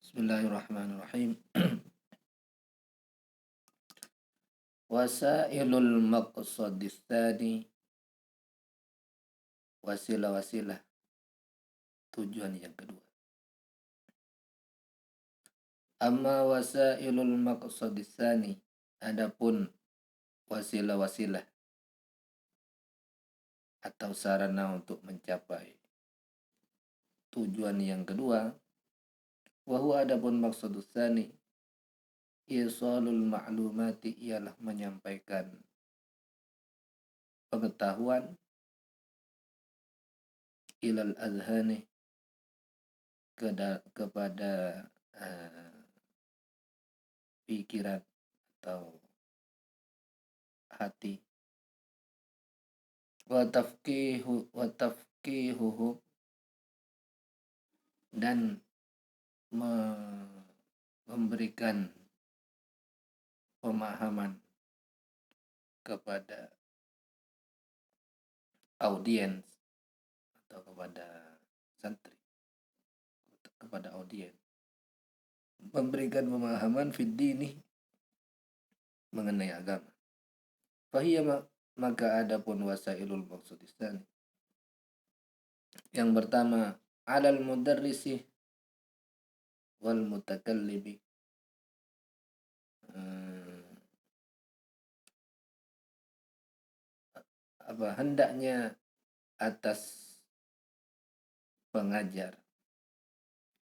Bismillahirrahmanirrahim. Wasailul maqsadis tsani, wasilah-wasilah tujuan yang kedua. Amma wasailul maqsadis tsani, adapun wasilah-wasilah atau sarana untuk mencapai tujuan yang kedua, wa huwa adapun maqsadus tsani isalul ma'lumati, ialah menyampaikan pengetahuan ilal azhani, kepada pikiran atau hati, wa tafqihuhu, dan memberikan pemahaman kepada audiens atau kepada santri, kepada audiens, memberikan pemahaman fid dini, mengenai agama. Fahiyya, maka adapun wasailul maqsadis tsani, yang pertama, alal mudarrisi wal mutakallimi, hendaknya atas pengajar,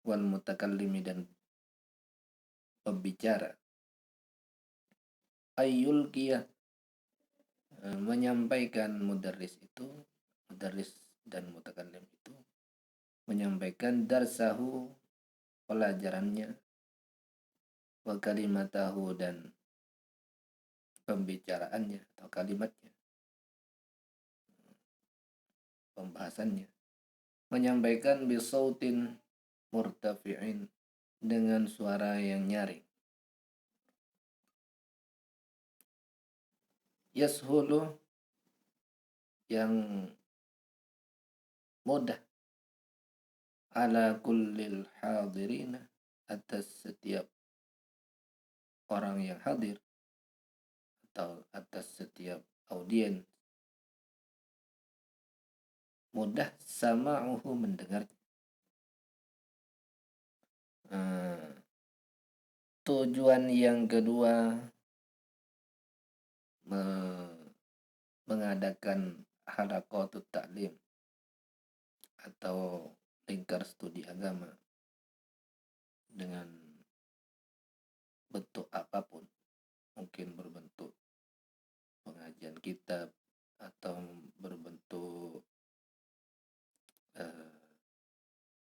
wal mutakallimi, dan pembicara, ayyul qiyah, menyampaikan, mudarris dan mutakallim itu menyampaikan darsahu, pelajarannya, wa kalimatahu, dan pembicaraannya atau kalimatnya, pembahasannya, menyampaikan bisautin murtafi'in, dengan suara yang nyaring, yashulu, yang mudah, ala kullil hadirina, atas setiap orang yang hadir atau atas setiap audien, mudah sama'uhu, mendengar. Tujuan yang kedua, mengadakan halaqatut ta'lim atau lingkar studi agama dengan bentuk apapun, mungkin berbentuk pengajian kitab atau berbentuk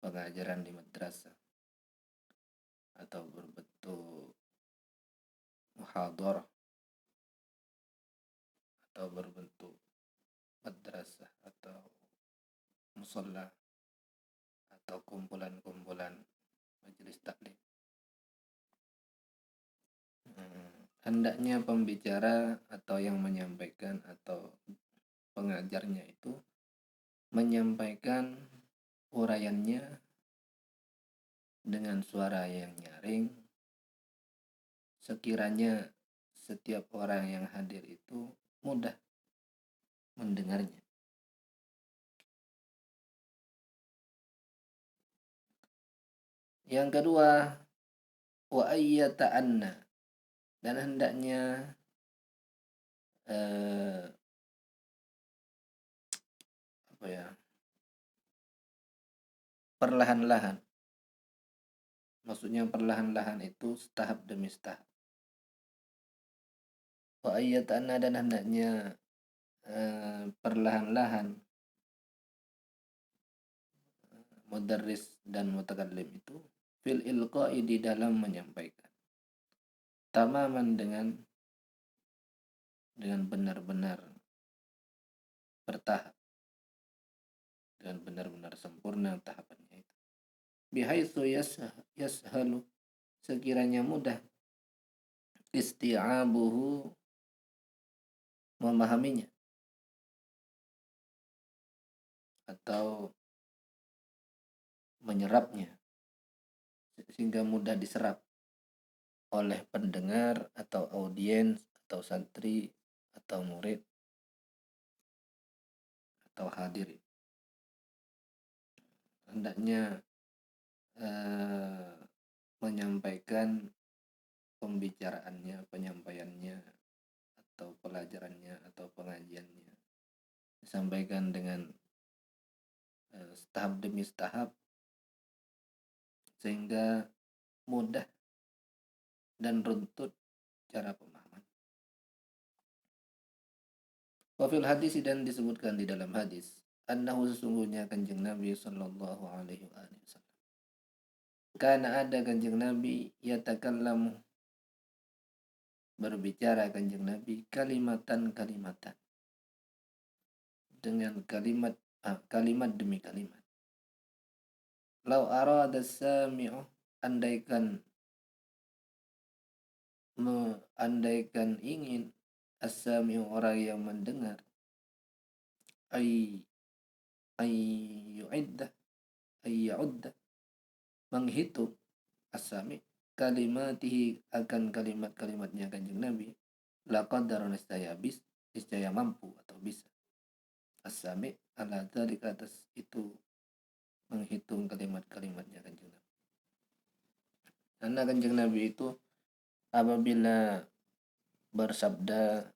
pengajaran di madrasah atau berbentuk muhadarah atau berbentuk madrasah atau musalla atau kumpulan-kumpulan majelis taklim. Hendaknya pembicara atau yang menyampaikan atau pengajarnya itu menyampaikan uraiannya dengan suara yang nyaring, sekiranya setiap orang yang hadir itu mudah mendengarnya. Yang kedua, wa ayyata'anna, dan hendaknya perlahan-lahan. Maksudnya perlahan-lahan itu tahap demi tahap. Wa ayyata'anna, dan hendaknya perlahan-lahan mudarris dan mutakallim itu fil ilqa'i, di dalam menyampaikan, tamaman, dengan benar-benar bertahap, dengan benar-benar sempurna tahapannya itu. Bihaitsu yashalu, sekiranya mudah, isti'abuhu, memahaminya atau menyerapnya, sehingga mudah diserap oleh pendengar atau audiens atau santri atau murid atau hadirin. Hendaknya menyampaikan pembicaraannya, penyampaiannya atau pelajarannya atau pengajiannya disampaikan dengan tahap demi tahap sehingga mudah dan runtut cara pemahaman. Wafil hadis, dan disebutkan di dalam hadis, annahu sesungguhnya kanjeng Nabi sallallahu alaihi wasallam. Karena ada kanjeng Nabi yatakallamu, berbicara kanjeng Nabi kalimatan dengan kalimat demi kalimat. Lau arada sami'u, andaikan ingin as-sami'u, orang yang mendengar, ay ya'udda, menghitung as-sami' kalimatihi, akan kalimat-kalimatnya kanjeng Nabi, laqadara, niscaya mampu atau bisa as-sami' ala dzalika, atas itu menghitung kalimat-kalimatnya kanjeng Nabi. Karena kanjeng Nabi itu apabila bersabda,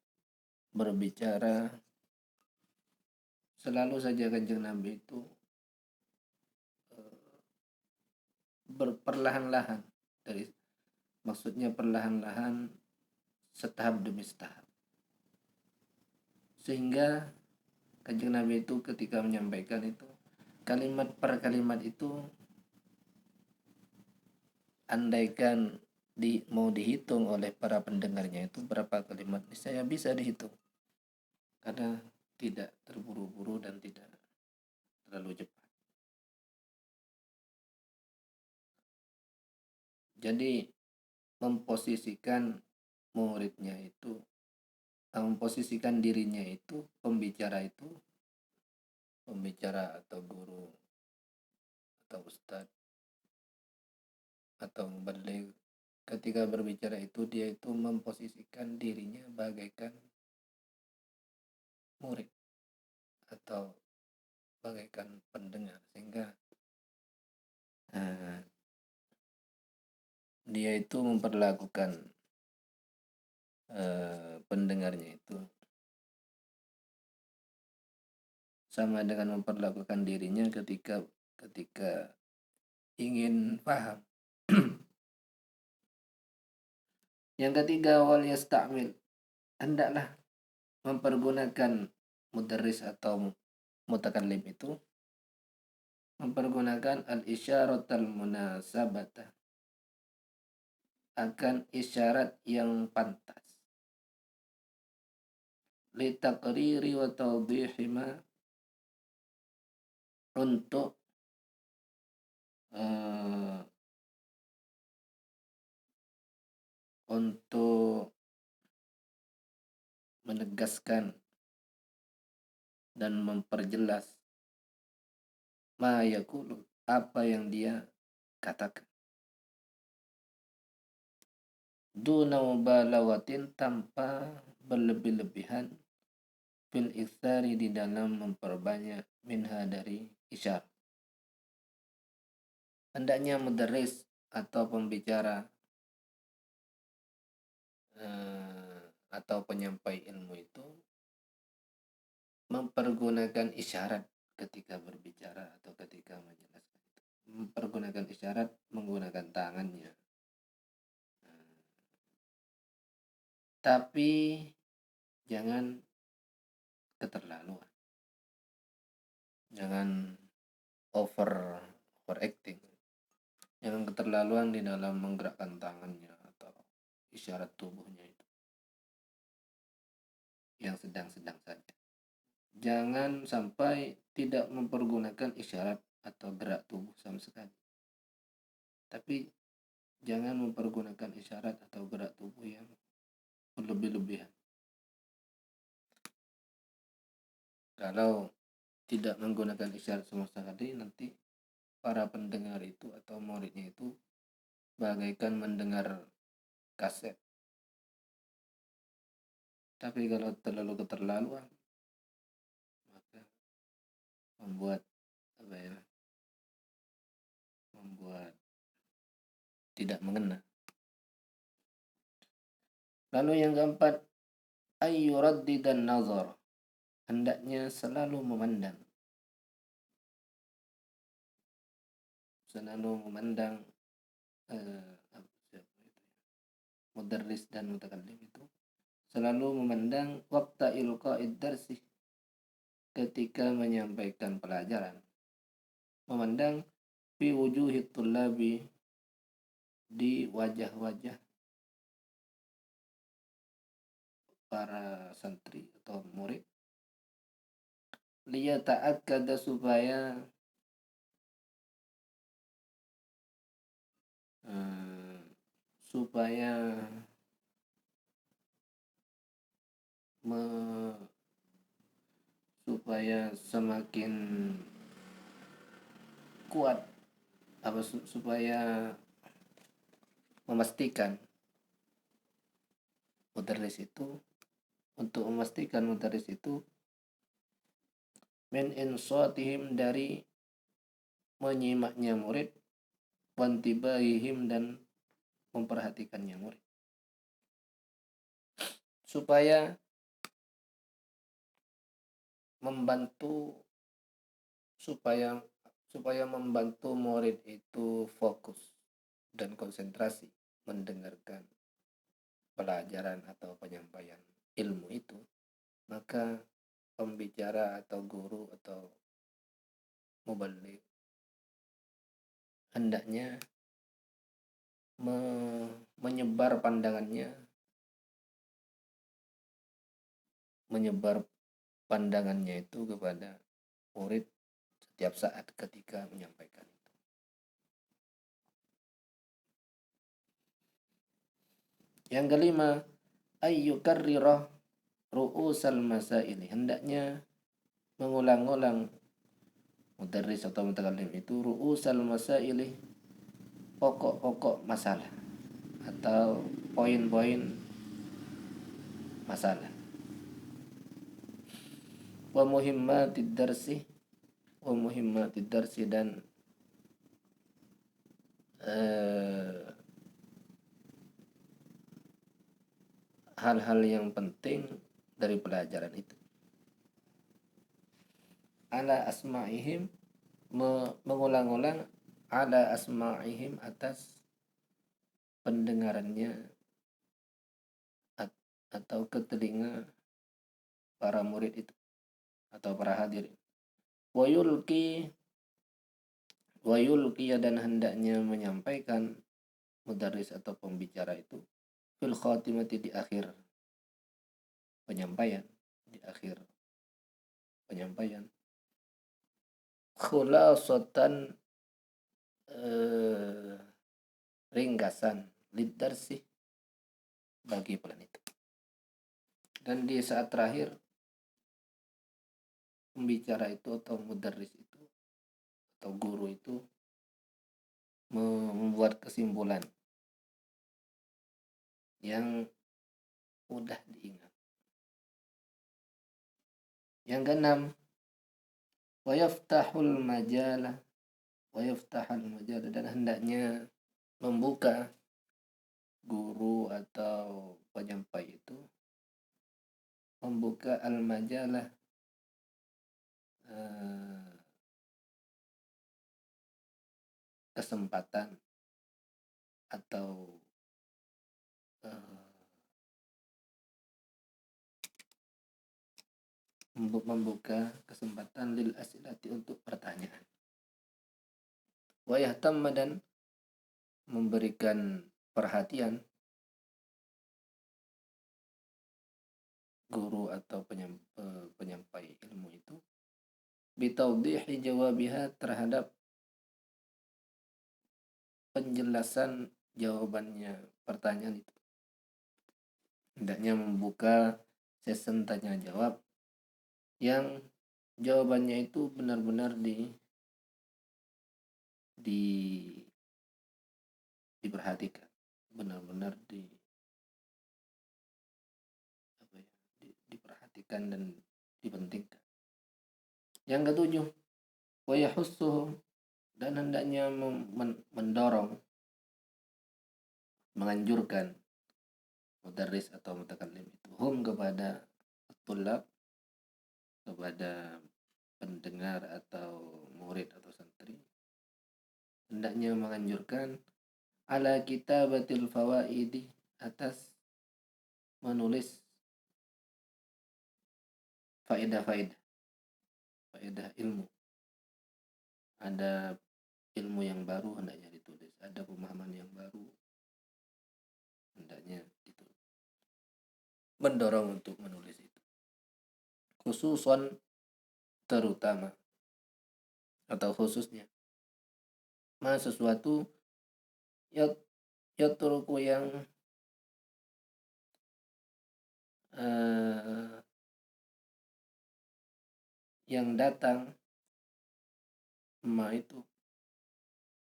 berbicara, selalu saja kanjeng Nabi itu perlahan-lahan, maksudnya perlahan-lahan, setahap demi setahap, sehingga kanjeng Nabi itu ketika menyampaikan itu kalimat per kalimat itu, andaikan mau dihitung oleh para pendengarnya itu berapa kalimat, saya bisa dihitung karena tidak terburu-buru dan tidak terlalu cepat. Jadi memposisikan muridnya itu, memposisikan dirinya itu, pembicara atau guru atau ustadz atau mubaligh, ketika berbicara itu dia itu memposisikan dirinya bagaikan murid atau bagaikan pendengar, sehingga dia itu memperlakukan pendengarnya itu sama dengan memperlakukan dirinya ketika ingin paham. Yang ketiga, wal yasta'mil, hendaklah mempergunakan mudarris atau mutakallim itu mempergunakan al-isyaratul munasabata, akan isyarat yang pantas, li taqriri wa tawdihi ma, untuk menegaskan dan memperjelas ma yaqulu, apa yang dia katakan, duna mubalawatin, tanpa berlebih-lebihan, fil iktsari, di dalam memperbanyak, minha, dari isyarat. Hendaknya mudarris atau pembicara atau penyampai ilmu itu mempergunakan isyarat ketika berbicara atau ketika menjelaskan itu. Mempergunakan isyarat, menggunakan tangannya. Tapi jangan keterlaluan. Jangan overacting. Jangan keterlaluan di dalam menggerakkan tangannya atau isyarat tubuhnya itu, yang sedang-sedang saja. Jangan sampai tidak mempergunakan isyarat atau gerak tubuh sama sekali. Tapi jangan mempergunakan isyarat atau gerak tubuh yang berlebih-lebihan. Kalau tidak menggunakan isyarat sama sekali, nanti para pendengar itu atau muridnya itu bagaikan mendengar kaset. Tapi kalau terlalu keterlaluan, maka membuat apa ya, membuat tidak mengena. Lalu yang keempat, dan nazar, hendaknya selalu memandang, mudarris dan mutakallim itu selalu memandang waqta ilqa'id darsi, ketika menyampaikan pelajaran, memandang fi wujuhi tullabi, di wajah-wajah para santri atau murid, liyata'akkada, supaya semakin kuat, supaya memastikan mudarris itu, untuk memastikan mudarris itu min insatihim, dari menyimaknya murid, wantibahihim, dan memperhatikannya murid, supaya membantu murid itu fokus dan konsentrasi mendengarkan pelajaran atau penyampaian ilmu itu. Maka pembicara atau guru atau muballigh hendaknya menyebar pandangannya itu kepada murid setiap saat ketika menyampaikan itu. Yang kelima, ayyukarrirah ru'usal masaili, hendaknya mengulang-ulang mudarris atau mutakallim itu ru'usal masaili, pokok-pokok masalah atau poin-poin masalah, wa muhimmatid darsi, dan hal-hal yang penting dari pelajaran itu. Ala asma'ihim, mengulang-ulang, ala asma'ihim, atas pendengarannya atau ke telinga para murid itu atau para hadirin. Wayulki, dan hendaknya menyampaikan mudarris atau pembicara itu fil khatimati, di akhir penyampaian, khulasatan, ringkasan, lidarsi, bagi pelan itu. Dan di saat terakhir, pembicara itu atau mudarris itu atau guru itu membuat kesimpulan yang mudah diingat. Yang keenam, wayaftahul majalah, dan hendaknya membuka, guru atau penyampai itu membuka al-majalah, kesempatan atau membuka kesempatan lil asilati, untuk pertanyaan. Wa yahtamma, dan memberikan perhatian, guru atau penyampai ilmu itu, bitawdihi jawabiha, terhadap penjelasan jawabannya pertanyaan itu. Hendaknya membuka sesi tanya jawab yang jawabannya itu benar-benar diperhatikan, benar-benar diperhatikan dan dipentingkan. Yang ketujuh, wa yahussuhum, dan hendaknya mendorong, menganjurkan mudarris atau mutakallim itu kepada tulab, kepada pendengar atau murid atau santri, hendaknya menganjurkan ala kitabatil fawaidi, atas menulis faedah-faedah, faedah ilmu. Ada ilmu yang baru hendaknya ditulis, ada pemahaman yang baru hendaknya ditulis. Mendorong untuk menulis itu. Khususon, terutama atau khususnya, sesuatu yatruku yang datang itu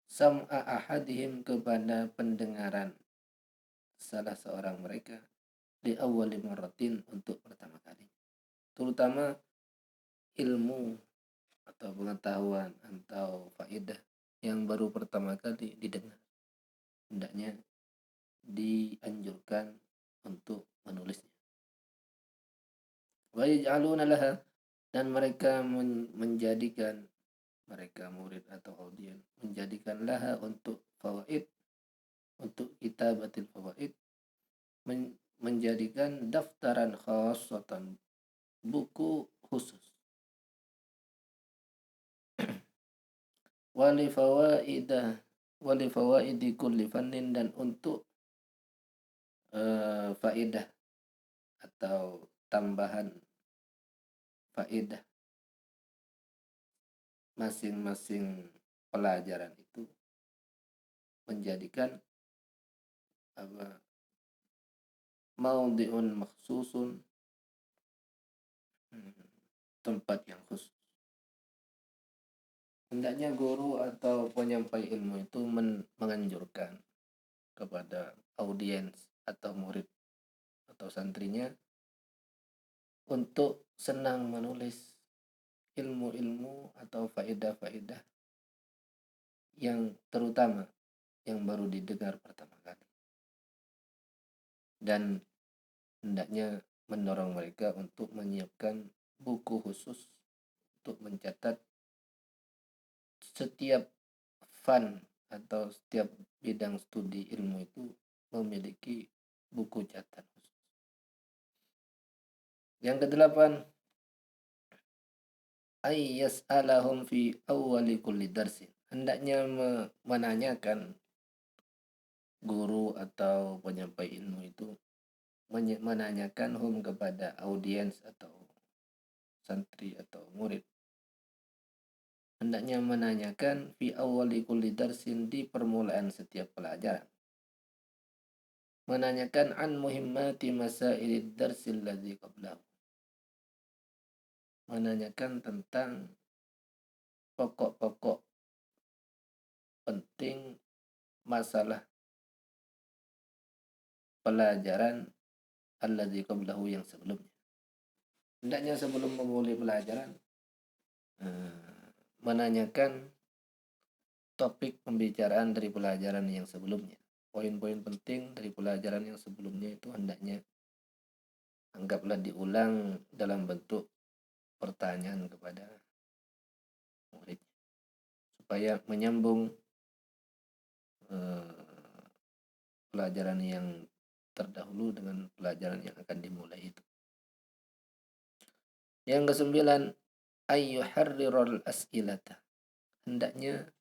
sam'a ahadihim, kepada pendengaran salah seorang mereka, di awwali marratin, untuk pertama kali, terutama ilmu atau pengetahuan atau faedah yang baru pertama kali didengar, hendaknya dianjurkan untuk menulisnya. Wa yaj'aluna laha, dan mereka menjadikan, mereka murid atau audien menjadikan laha, untuk fawaid, untuk kitabatil fawaid, menjadikan daftaran khassatan, buku khusus, wali fawaidi kulli fannin, dan untuk faedah atau tambahan faedah masing-masing pelajaran itu, menjadikan maudhi'un makhsusun, tempat yang khusus. Hendaknya guru atau penyampai ilmu itu menganjurkan kepada audiens atau murid atau santrinya untuk senang menulis ilmu-ilmu atau faedah-faedah yang terutama, yang baru didengar pertama kali, dan hendaknya mendorong mereka untuk menyiapkan buku khusus untuk mencatat setiap fan atau setiap bidang studi ilmu itu memiliki buku catatan khusus. Yang kedelapan, ayyas'alahum fi awwali kulli darsin, hendaknya menanyakan guru atau penyampai ilmu itu, menanyakan kepada audiens atau santri atau murid, hendaknya menanyakan fi awwali kulli darsin, di permulaan setiap pelajaran, menanyakan an muhimmati masailid darsil ladzi qablahu, menanyakan tentang pokok-pokok penting masalah pelajaran alladzi qablahu, yang sebelumnya. Hendaknya sebelum memulai pelajaran menanyakan topik pembicaraan dari pelajaran yang sebelumnya. Poin-poin penting dari pelajaran yang sebelumnya itu hendaknya anggaplah diulang dalam bentuk pertanyaan kepada murid, supaya menyambung pelajaran yang terdahulu dengan pelajaran yang akan dimulai itu. Yang kesembilan, ayyuharrirul as'ilata, hendaknya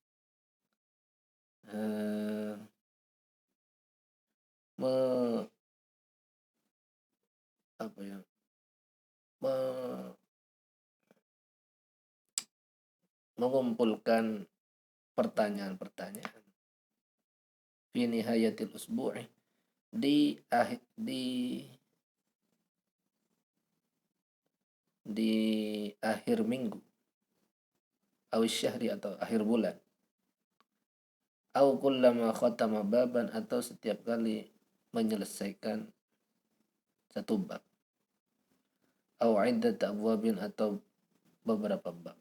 mengumpulkan pertanyaan-pertanyaan fi nihayatil usbu'i, di akhir minggu, awis syahri, atau akhir bulan, au kullama khatama baban, atau setiap kali menyelesaikan satu bab, au iddat abwabin, atau beberapa bab,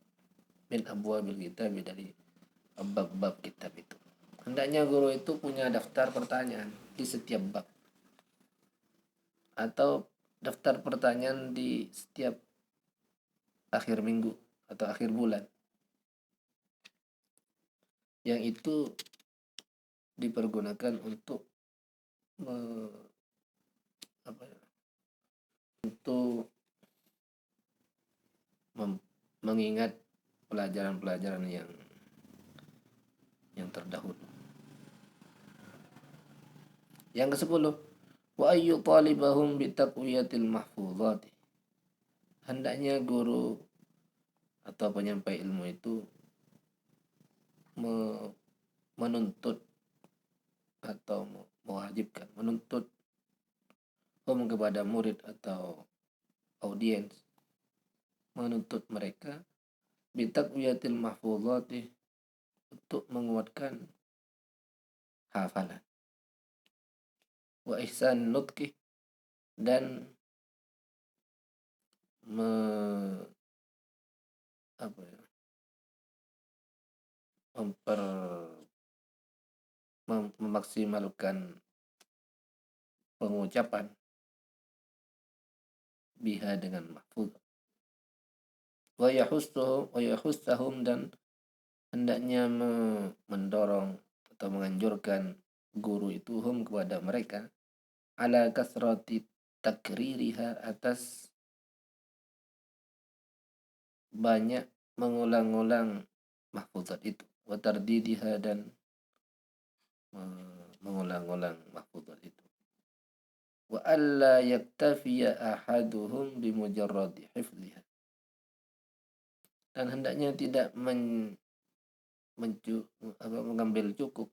min abwabil kitab, dari bab-bab kitab itu. Hendaknya guru itu punya daftar pertanyaan di setiap bab, atau daftar pertanyaan di setiap akhir minggu atau akhir bulan, yang itu dipergunakan untuk untuk mengingat pelajaran-pelajaran yang terdahulu. Yang ke-10, wa ayyu talibahum bitaqwiyatil mahfuzati. Hendaknya guru atau penyampai ilmu itu menuntut atau mewajibkan, menuntut kepada murid atau audiens, menuntut mereka bitaqwiyatil mahfuzati, untuk menguatkan hafalan, wa ihsan nutqi, dan memaksimalkan pengucapan biha, dengan mahfuz. Wa yahussahum, dan hendaknya mendorong atau menganjurkan guru itu, hum, kepada mereka, ala kasrati takririha, atas banyak mengulang-ulang mahfuzat itu, wa tardidiha, dan mengulang-ulang mahfuzat itu, wa alla yaktafiya ahaduhum bimujarradi hifdhiha, dan hendaknya tidak mengambil cukup,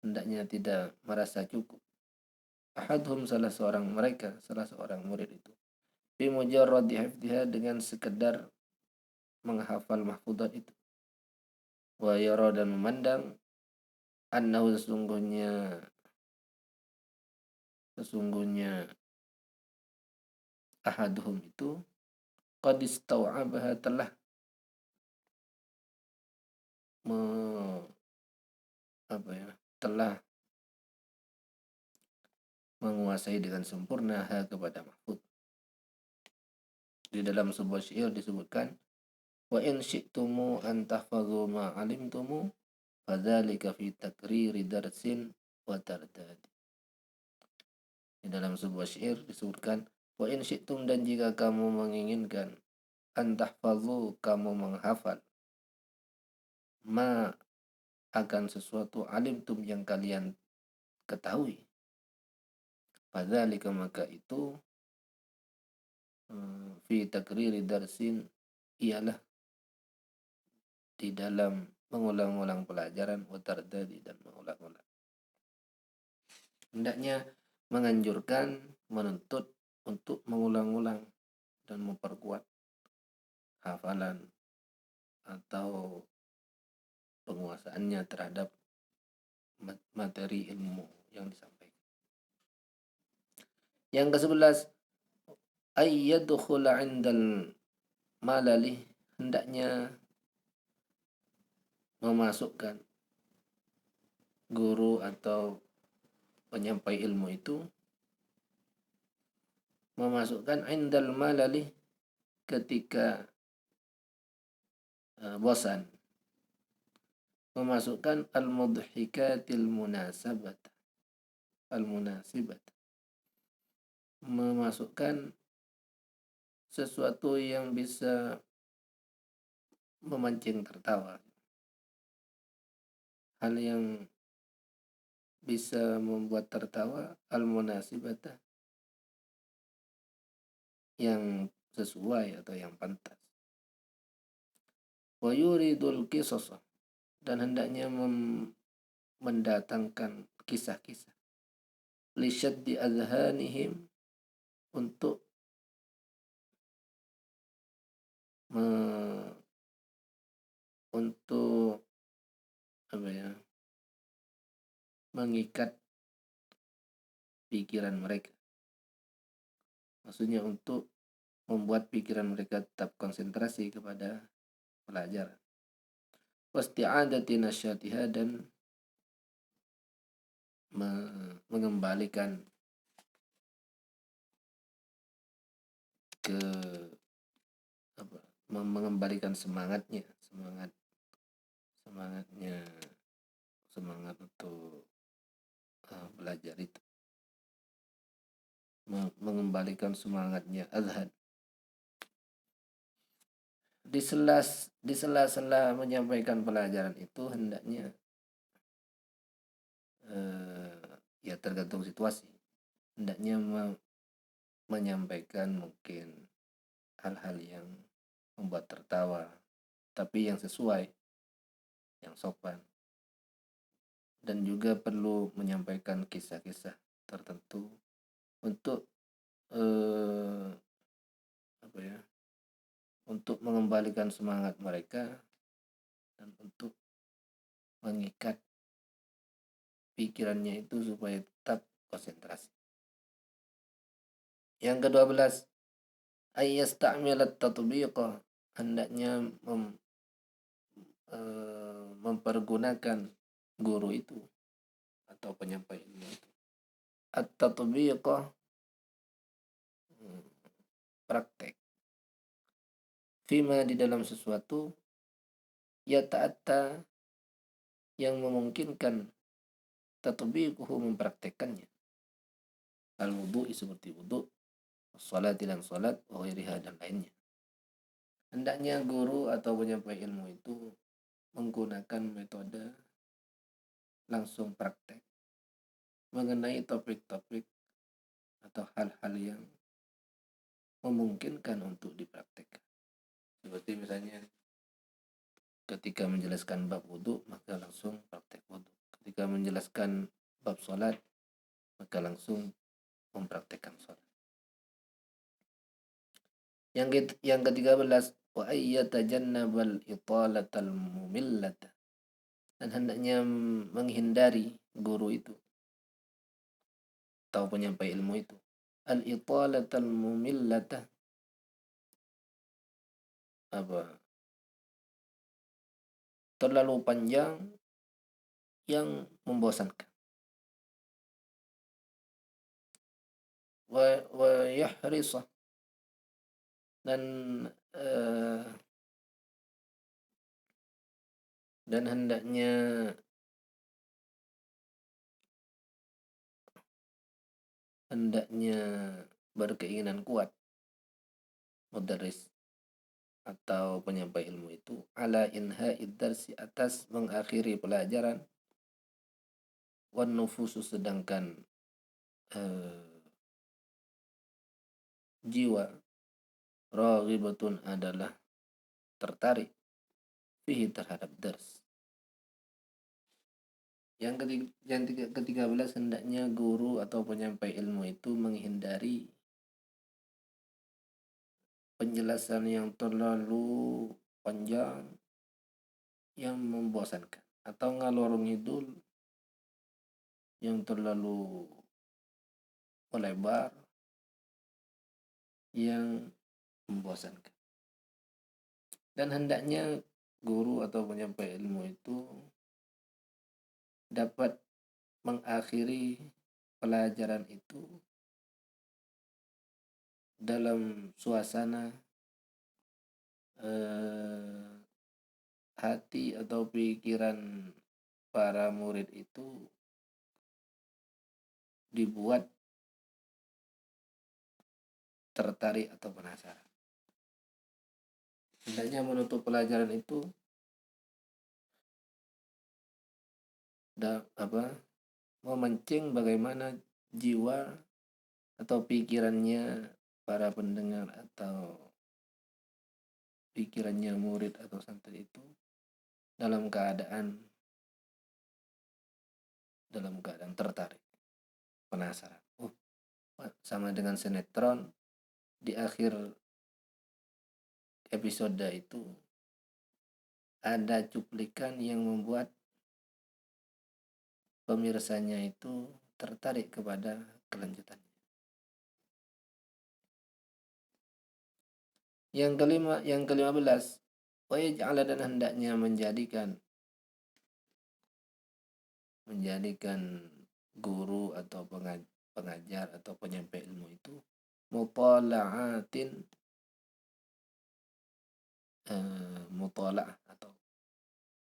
hendaknya tidak merasa cukup, ahadhum, salah seorang mereka, salah seorang murid itu, bimujarradi hifdhiha, dengan sekedar menghafal mahfuzat itu, wa yara, dan memandang, annahu, sesungguhnya ahaduhum itu, qad istau'abaha, telah telah menguasai dengan sempurna kepada mahfuz. Di dalam sebuah syair disebutkan, wa in syi'tumu an tahfazu ma alimtumu, fadzalika fi takriri darsin wa tardad. Di dalam sebuah syair disebutkan, wa in syi'tum, dan jika kamu menginginkan, an tahfazu, kamu menghafal, ma, akan sesuatu, alimtum, yang kalian ketahui, fadzalika, maka itu, fi takriri darsin, ialah di dalam mengulang-ulang pelajaran, wa tardadi, dan mengulang-ulang. Hendaknya menganjurkan, menuntut untuk mengulang-ulang dan memperkuat hafalan atau penguasaannya terhadap materi ilmu yang disampaikan. Yang ke-11, ayyadkhula 'indal malali, hendaknya memasukkan guru atau penyampai ilmu itu, memasukkan indal malali, ketika bosan, memasukkan al-mudhikatil munasabat, memasukkan sesuatu yang bisa memancing tertawa, hal yang bisa membuat tertawa, al-munasibata, yang sesuai atau yang pantas. Wa yuridul qisas, dan hendaknya mendatangkan kisah-kisah, li syaddi azhanihim, untuk mengikat pikiran mereka. Maksudnya untuk membuat pikiran mereka tetap konsentrasi kepada pelajaran. Wasti'adati nasyatiha, dan mengembalikan ke mengembalikan semangatnya semangat untuk belajar itu, mengembalikan semangatnya. Azhad, di sela-sela menyampaikan pelajaran itu hendaknya ya tergantung situasi, hendaknya menyampaikan mungkin hal-hal yang membuat tertawa, tapi yang sesuai, yang sopan, dan juga perlu menyampaikan kisah-kisah tertentu untuk untuk mengembalikan semangat mereka dan untuk mengikat pikirannya itu supaya tetap konsentrasi. Yang ke-12, ayyasta'milat tatbiqa, hendaknya mempergunakan guru itu atau penyampai ilmu itu. At-tatbiqa, praktek. Fima, di dalam sesuatu, ya ta'atta, yang memungkinkan tatbiquhu, mempraktekkannya. Al-wudu'i, seperti wudu, salat dan salat, wa ghairiha, dan lainnya. Hendaknya guru atau penyampai ilmu itu menggunakan metode langsung praktek mengenai topik-topik atau hal-hal yang memungkinkan untuk dipraktekkan. Seperti misalnya ketika menjelaskan bab wudu, maka langsung praktek wudu. Ketika menjelaskan bab salat, maka langsung mempraktekkan salat. Yang ke-13, wa ayyatajannabal italatal mumillata, dan hendaknya menghindari guru itu atau penyampai ilmu itu al-italatal mumillata, terlalu panjang yang membosankan. Wa yahrisa, dan hendaknya berkeinginan kuat mudarris atau penyampai ilmu itu ala inha'id darsi, atas mengakhiri pelajaran, wan nufusu, sedangkan jiwa, raghibatun, adalah tertarik, fihi, terhadap dars. Yang ke-13, hendaknya guru atau penyampai ilmu itu menghindari penjelasan yang terlalu panjang yang membosankan, atau ngalor ngidul yang terlalu melebar yang membosankan. Dan hendaknya guru atau penyampai ilmu itu dapat mengakhiri pelajaran itu dalam suasana hati atau pikiran para murid itu dibuat tertarik atau penasaran. Hendaknya menutup pelajaran itu memancing bagaimana jiwa atau pikirannya para pendengar atau pikirannya murid atau santri itu dalam keadaan tertarik, penasaran. Sama dengan sinetron, di akhir episode itu ada cuplikan yang membuat pemirsanya itu tertarik kepada kelanjutannya. Yang ke-15, wa yaj'ala, dan hendaknya menjadikan guru atau pengajar atau penyampai ilmu itu mutala'atin, mutala'ah atau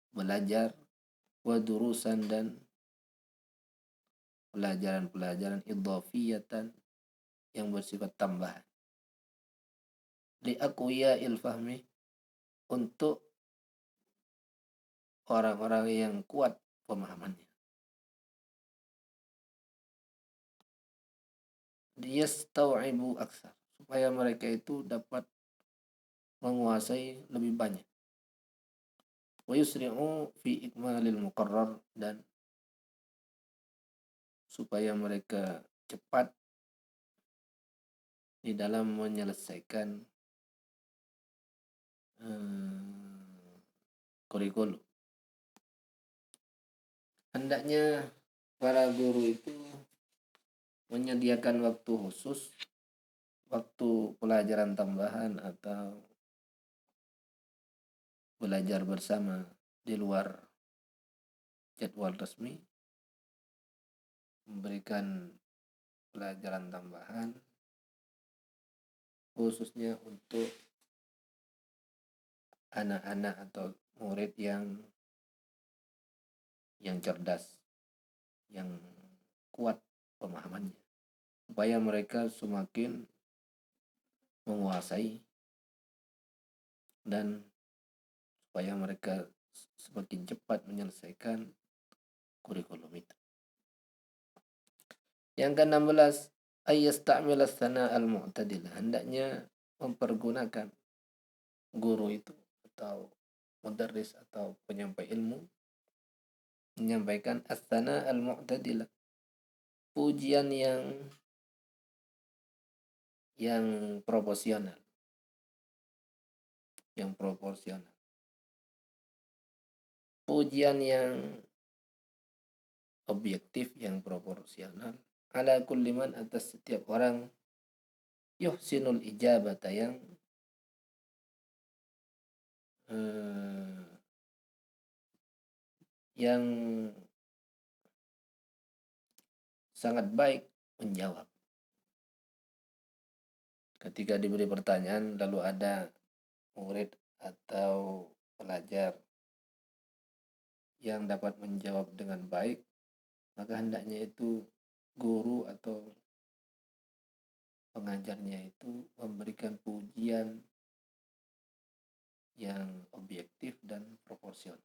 belajar, wa durusan, dan pelajaran-pelajaran idhafiyatan yang bersifat tambahan, li aqwiya fahmi, untuk orang-orang yang kuat pemahamannya. Yastau'ibu aksar, supaya mereka itu dapat menguasai lebih banyak. Wa yusri'u fi ikmalil muqarrar, dan supaya mereka cepat di dalam menyelesaikan kurikulum. Hendaknya para guru itu menyediakan waktu khusus, waktu pelajaran tambahan atau belajar bersama di luar jadwal resmi, memberikan pelajaran tambahan khususnya untuk anak-anak atau murid yang cerdas, yang kuat pemahamannya, supaya mereka semakin menguasai dan supaya mereka semakin cepat menyelesaikan kurikulum itu. Yang ke-16, ayyasta'mila sana al-mu'tadilah, hendaknya mempergunakan guru itu atau mudarris atau penyampai ilmu menyampaikan as-sana al-mu'tadilah, pujian yang proporsional, pujian yang objektif, yang proporsional, ala kulli man, atas setiap orang, yuhsinul ijabata, yang sangat baik menjawab. Ketika diberi pertanyaan lalu ada murid atau pelajar yang dapat menjawab dengan baik, maka hendaknya itu guru atau pengajarnya itu memberikan pujian yang objektif dan proporsional.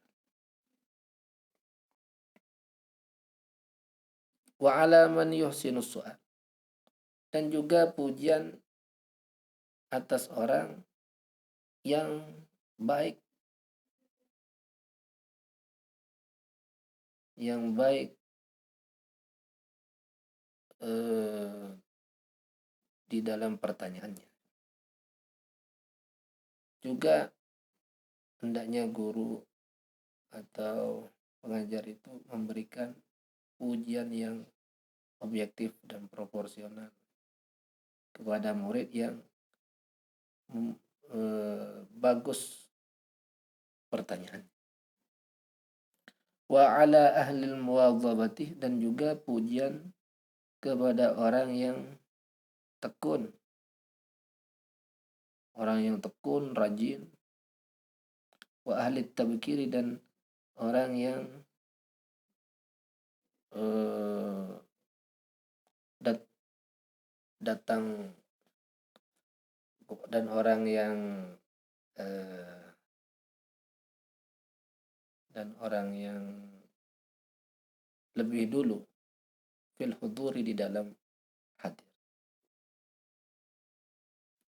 Wa ala man yuhsinus su'al, dan juga pujian atas orang yang baik di dalam pertanyaannya. Juga hendaknya guru atau pengajar itu memberikan pujian yang objektif dan proporsional kepada murid yang bagus pertanyaan. Wa ala ahlil muwadhabati, dan juga pujian kepada orang yang tekun, rajin. Wa ahli tabkiri, dan orang yang datang, dan orang yang lebih dulu fil huduri, di dalam hadir.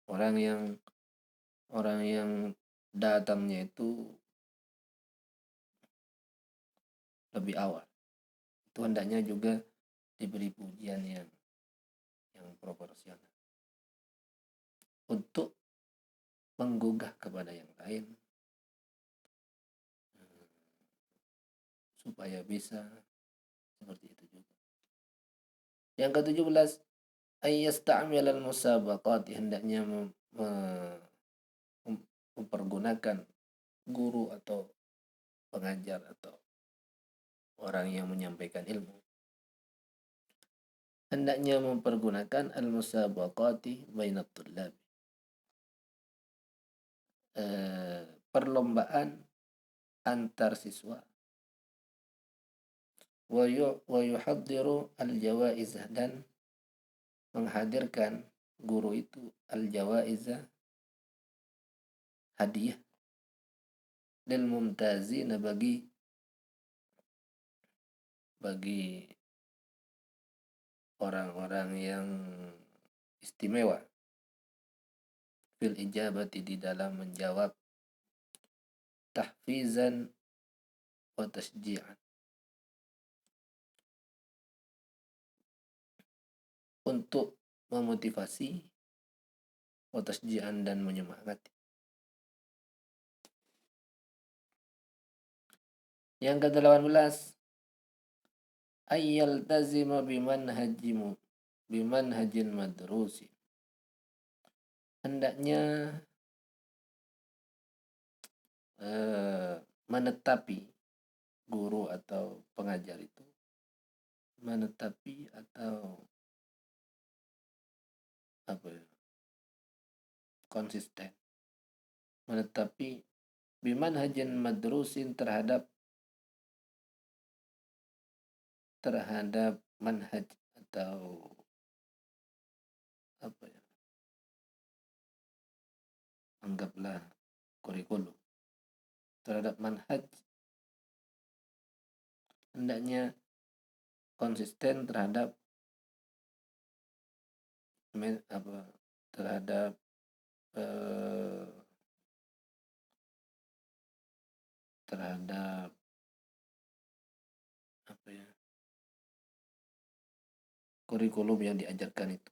Orang yang datangnya itu lebih awal, itu hendaknya juga diberi pujian yang proporsional untuk menggugah kepada yang lain, supaya bisa seperti itu juga. Yang ke-17, ayyasta'mil al-musabaqat, hendaknya mempergunakan guru atau pengajar atau orang yang menyampaikan ilmu, hendaknya mempergunakan al-musabaqati bainat tullab, perlombaan antar siswa, wa yuhaddiru al-jawaizah, dan menghadirkan guru itu al-jawaizah, hadiah, lil mumtazina, bagi orang-orang yang istimewa, fil ijabati, di dalam menjawab, tahfizan wa tasji'an, untuk memotivasi, wa tasji'an, dan menyemangati. Yang ke-18, ayyaltazima bimanhajin madrusi, hendaknya menetapi, guru atau pengajar itu menetapi atau konsisten, menetapi bimanhajin madrusin, terhadap manhaj atau anggaplah kurikulum, terhadap manhaj, hendaknya konsisten terhadap terhadap kurikulum yang diajarkan itu,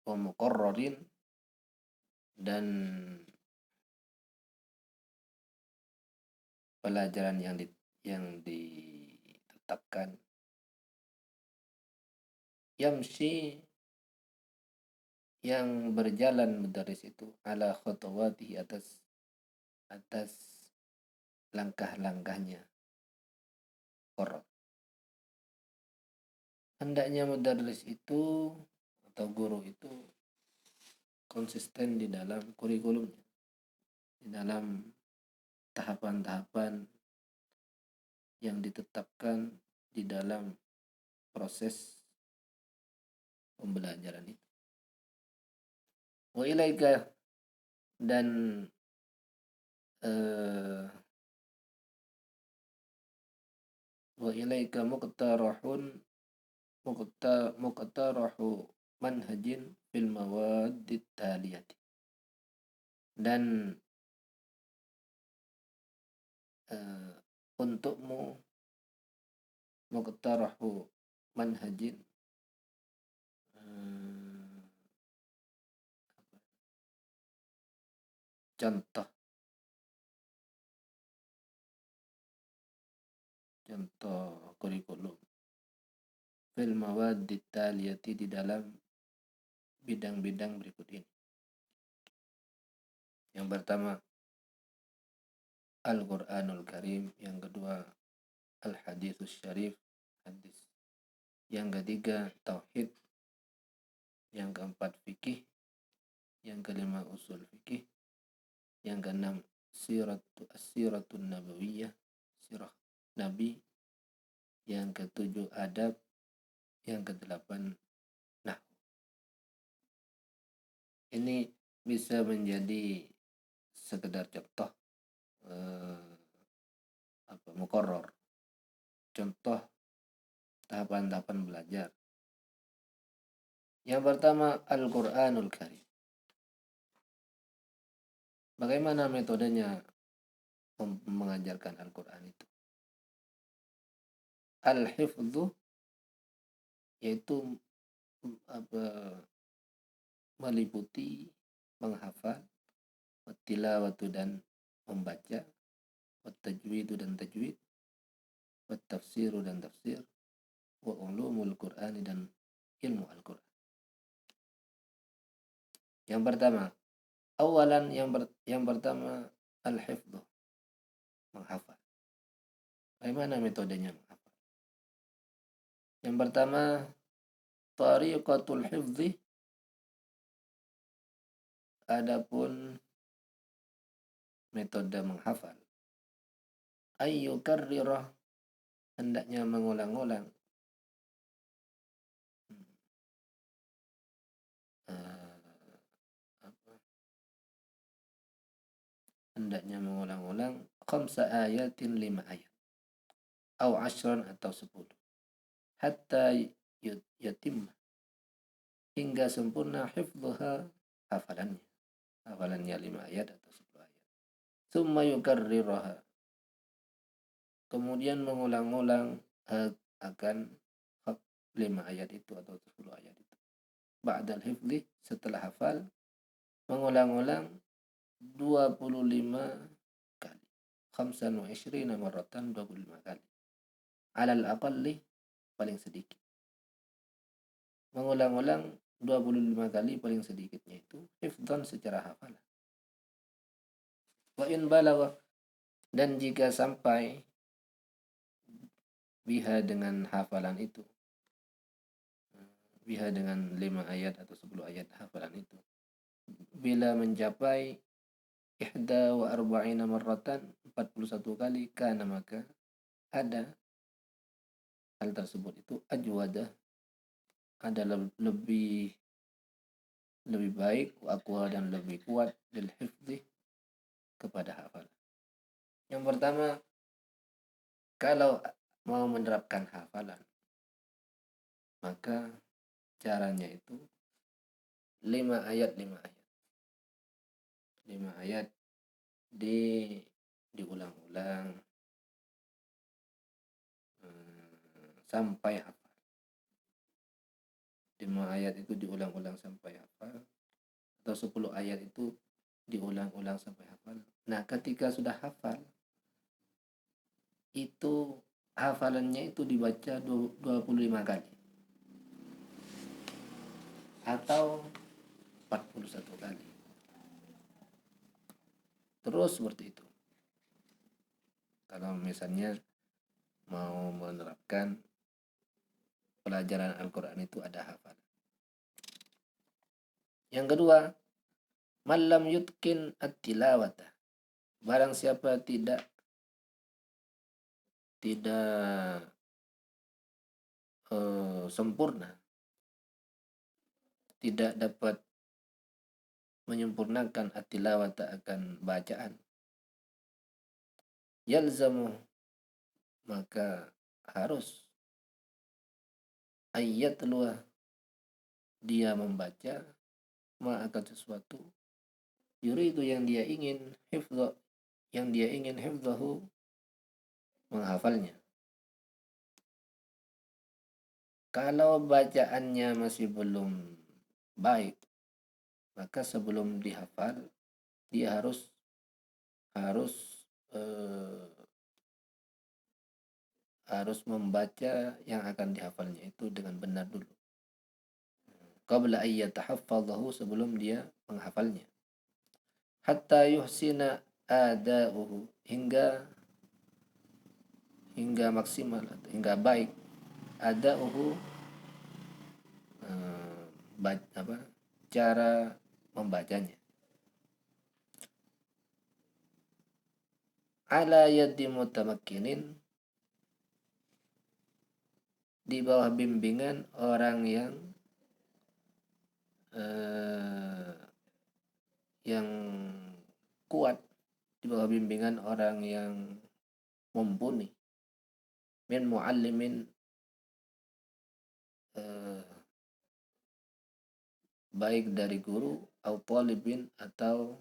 wa muqarrarin, dan pelajaran yang ditetapkan, yamshi, yang berjalan mudaris itu, ala khutuwati, atas langkah-langkahnya Qur'an. Hendaknya mudaris itu atau guru itu konsisten di dalam kurikulumnya, di dalam tahapan-tahapan yang ditetapkan di dalam proses pembelajaran itu. Wa ilaika, dan wa ilaika muqtarahu manhajin fil mawaddit taliyati, dan untukmu muqtarahu manhajin, contoh kurikulum, fil mawaddit taliyati, di dalam bidang-bidang berikut ini. Yang pertama Al-Quranul Karim, yang kedua Al-Haditsus Syarif, hadis, yang ketiga Tauhid, yang keempat Fikih, yang kelima Usul Fikih, yang keenam Siratun Nabawiyah, sirah Nabi, yang ketujuh Adab, yang kedelapan Nahwu. Ini bisa menjadi sekedar contoh muqarrar, contoh tahapan-tahapan belajar. Yang pertama Al-Quranul Karim. Bagaimana metodenya mengajarkan Al-Quran itu? Al-hifdhu, yaitu meliputi menghafal, tilawatu, dan membaca, tajwid, dan tajwid, wa tafsiru dan tafsir, wa ulumul Qur'ani dan ilmu Al-Qur'an. Yang pertama, awalan yang pertama al-hifdhu, menghafal. Bagaimana metodenya menghafal? Yang pertama, tariqatul hifdhi, adapun metode menghafal. Ayyukarrirah, hendaknya mengulang-ulang. Hendaknya mengulang-ulang 5 ayatin, 5 ayat. Au 10 atau 10. Hatta yatim, hingga sempurna hifdhuha, hafalannya. Hafalannya 5 ayat atau 10 ayat. Tsumma yukarriraha, kemudian mengulang-ulang akan 5 ayat itu atau 10 ayat itu. Ba'dal hifdhi, setelah hafal, mengulang-ulang 25 kali. 25 marratan, 25 kali. Alal aqalli, paling sedikit. Mengulang-ulang 25 kali paling sedikitnya itu hifdhan secara hafalan. Wa in balagha, dan jika sampai biha dengan hafalan itu, biha dengan 5 ayat atau 10 ayat hafalan itu, bila mencapai 41 marratan, 41 kali, kana maka ada hal tersebut itu ajwada, adalah lebih baik, aqwa, dan lebih kuat, lil hifdhi, kepada hafalan. Yang pertama, kalau mau menerapkan hafalan, maka caranya itu 5 ayat 5 ayat. 5 ayat diulang-ulang sampai hafal. 5 ayat itu diulang-ulang sampai hafal, atau 10 ayat itu diulang-ulang sampai hafal. Nah, ketika sudah hafal, itu hafalannya itu dibaca 25 kali atau 41 kali. Terus seperti itu. Kalau misalnya mau menerapkan pelajaran Al-Quran itu ada hafalan. Yang kedua, malam yutkin at-tilawata, barang siapa tidak sempurna, tidak dapat menyempurnakan at-tilawata, akan bacaan, yalzamu, maka harus ayyatluah, dia membaca, akan sesuatu, yuridu, yang dia ingin hifdhahu, menghafalnya. Kalau bacaannya masih belum baik, maka sebelum dihafal dia harus membaca yang akan dihafalnya itu dengan benar dulu. Qabla ayyatahaffadhahu, sebelum dia menghafalnya. Hatta yuhsina ada'uhu, hingga maksimal, hingga baik, ada'uhu, cara membacanya. Ala yadi mutamakkinin, di bawah bimbingan orang yang kuat, di bawah bimbingan orang yang mumpuni, min muallimin, baik dari guru, atau talibin, atau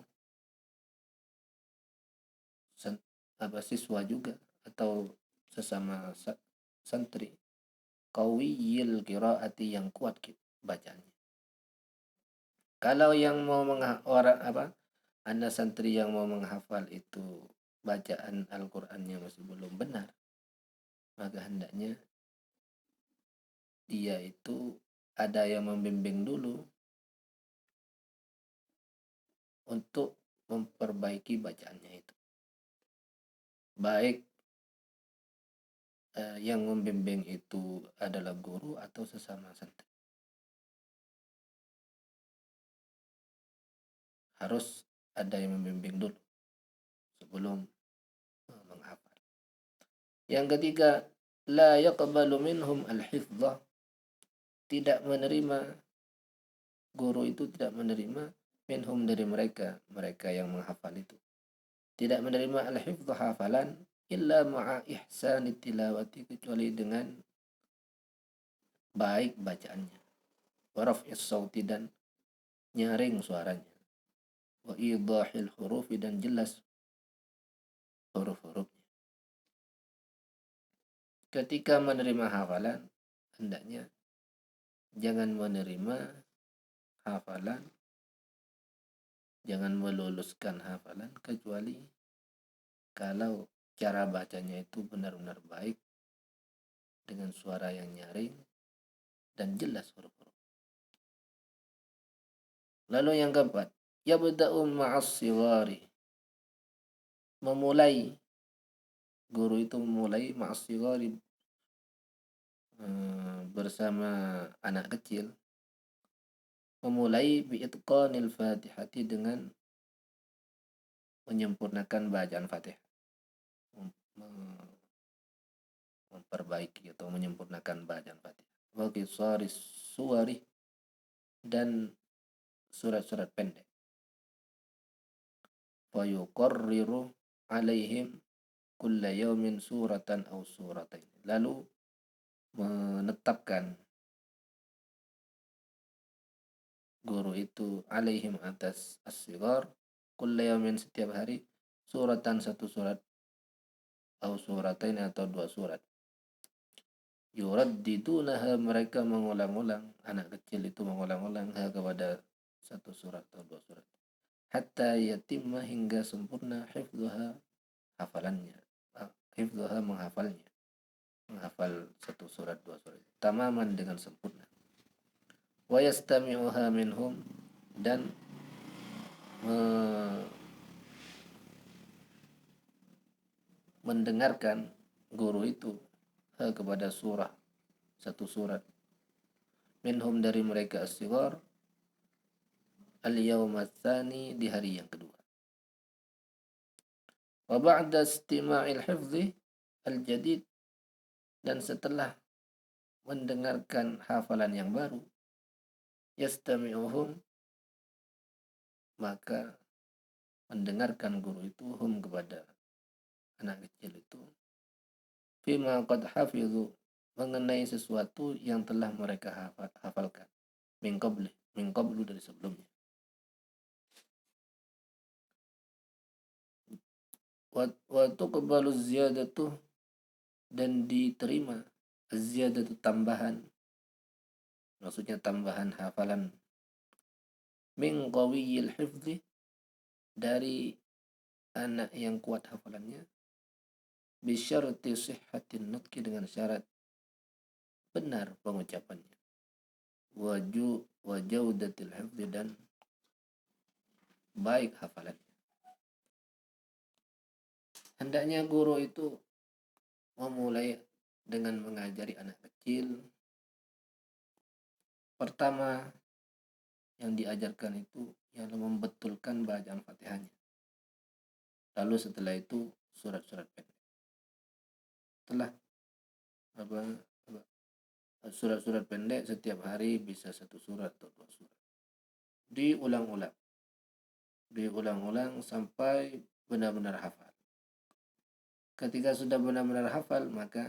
siswa juga, atau sesama santri, qawiyil qiraati, yang kuat bacanya. Kalau yang mau Anda santri yang mau menghafal itu bacaan Al-Qur'annya masih belum benar, maka hendaknya dia itu ada yang membimbing dulu untuk memperbaiki bacaannya itu. Baik yang membimbing itu adalah guru atau sesama santri. Harus ada yang membimbing dulu sebelum menghafal. Yang ketiga, la yaqbalu minhum al-hifdzah. Tidak menerima, guru itu tidak menerima minhum dari mereka yang menghafal itu. Tidak menerima al-hifdzah hafalan illa ma'a ihsani tilawati, kecuali dengan baik bacaannya. Wa raf'is sauti, dan nyaring suaranya. Wa idahil hurufi, dan jelas huruf-hurufnya. Ketika menerima hafalan, hendaknya jangan menerima hafalan, jangan meluluskan hafalan kecuali kalau cara bacanya itu benar-benar baik dengan suara yang nyaring dan jelas huruf-huruf. Lalu yang keempat, yabda'u ma'as sighari. Memulai, guru itu memulai ma'as sighari, bersama anak kecil, memulai bi'itqanil fatihati, dengan menyempurnakan bacaan Fatihah, memperbaiki atau menyempurnakan bacaan Fatihah. Wa qisari suwari, dan surat-surat pendek. Wa yuqarriru alaihim kulla yawmin suratan aw suratain. Lalu menetapkan guru itu alaihim atas as-sighar kulla yawmin, setiap hari, suratan, satu surat, aw suratain, atau dua surat. Yuraddidunaha, mereka mengulang-ulang, anak kecil itu mengulang-ulang kepada satu surat atau dua surat. Hatta yatimma, hingga sempurna, hifdzuha, hafalannya, hifdzuha, menghafalnya, menghafal satu surat dua surat tamaman, dengan sempurna. Wa yastami'uha minhum, dan mendengarkan guru itu kepada surah, satu surat, minhum, dari mereka, as-sighar, al-yawm ats-tsani, di hari yang kedua. Wa ba'da istima'il hifdzi al-jadid, dan setelah mendengarkan hafalan yang baru, yastami'uhum, maka mendengarkan guru itu, hum, kepada anak kecil itu, fima qad hafidhu, mengenai sesuatu yang telah mereka hafalkan, min qablu, dari sebelumnya. Wa tuqbalu ziyadatu, dan diterima ziyadatu, tambahan, maksudnya tambahan hafalan, min qawiyil hifdzi, dari anak yang kuat hafalannya, bisyarti sihhatin nutqi, dengan syarat benar pengucapannya, wa jaudatil hifdzi, dan baik hafalannya. Hendaknya guru itu memulai dengan mengajari anak kecil. Pertama yang diajarkan itu ialah membetulkan bacaan Fatihahnya. Lalu setelah itu surat-surat pendek. Setelah surat-surat pendek, setiap hari bisa satu surat atau dua surat. Diulang-ulang sampai benar-benar hafal. Ketika sudah benar-benar hafal, maka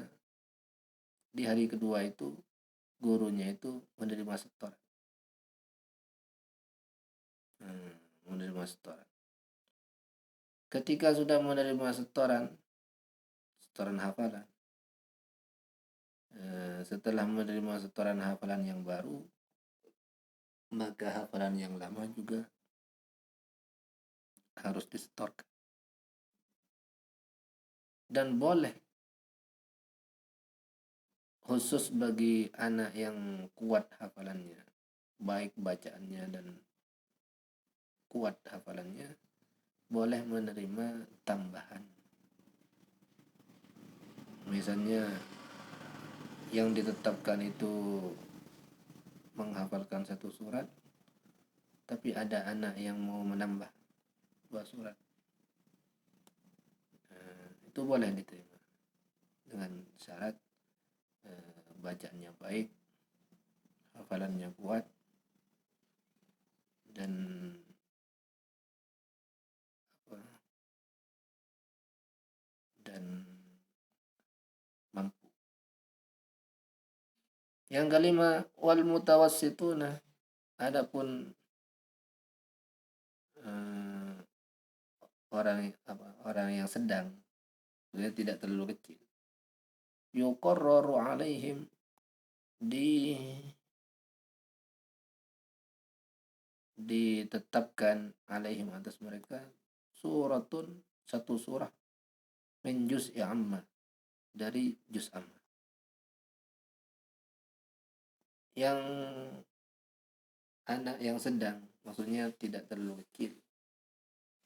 di hari kedua itu gurunya itu menerima setoran. Menerima setoran. Ketika sudah menerima setoran hafalan, setelah menerima setoran hafalan yang baru, maka hafalan yang lama juga harus disetorkan. Dan boleh khusus bagi anak yang kuat hafalannya, baik bacaannya dan kuat hafalannya, boleh menerima tambahan. Misalnya yang ditetapkan itu menghafalkan satu surat, tapi ada anak yang mau menambah 2 surat, itu boleh diterima dengan syarat bacaannya baik, hafalannya kuat, dan mampu. Yang kelima, wal mutawassituna, adapun orang yang sedang, dia tidak terlalu kecil, yuqarraru alaihim, ditetapkan alaihim, atas mereka, suratun, satu surah, min juz'i amma, dari juz amma. Yang anak yang sedang, maksudnya tidak terlalu kecil,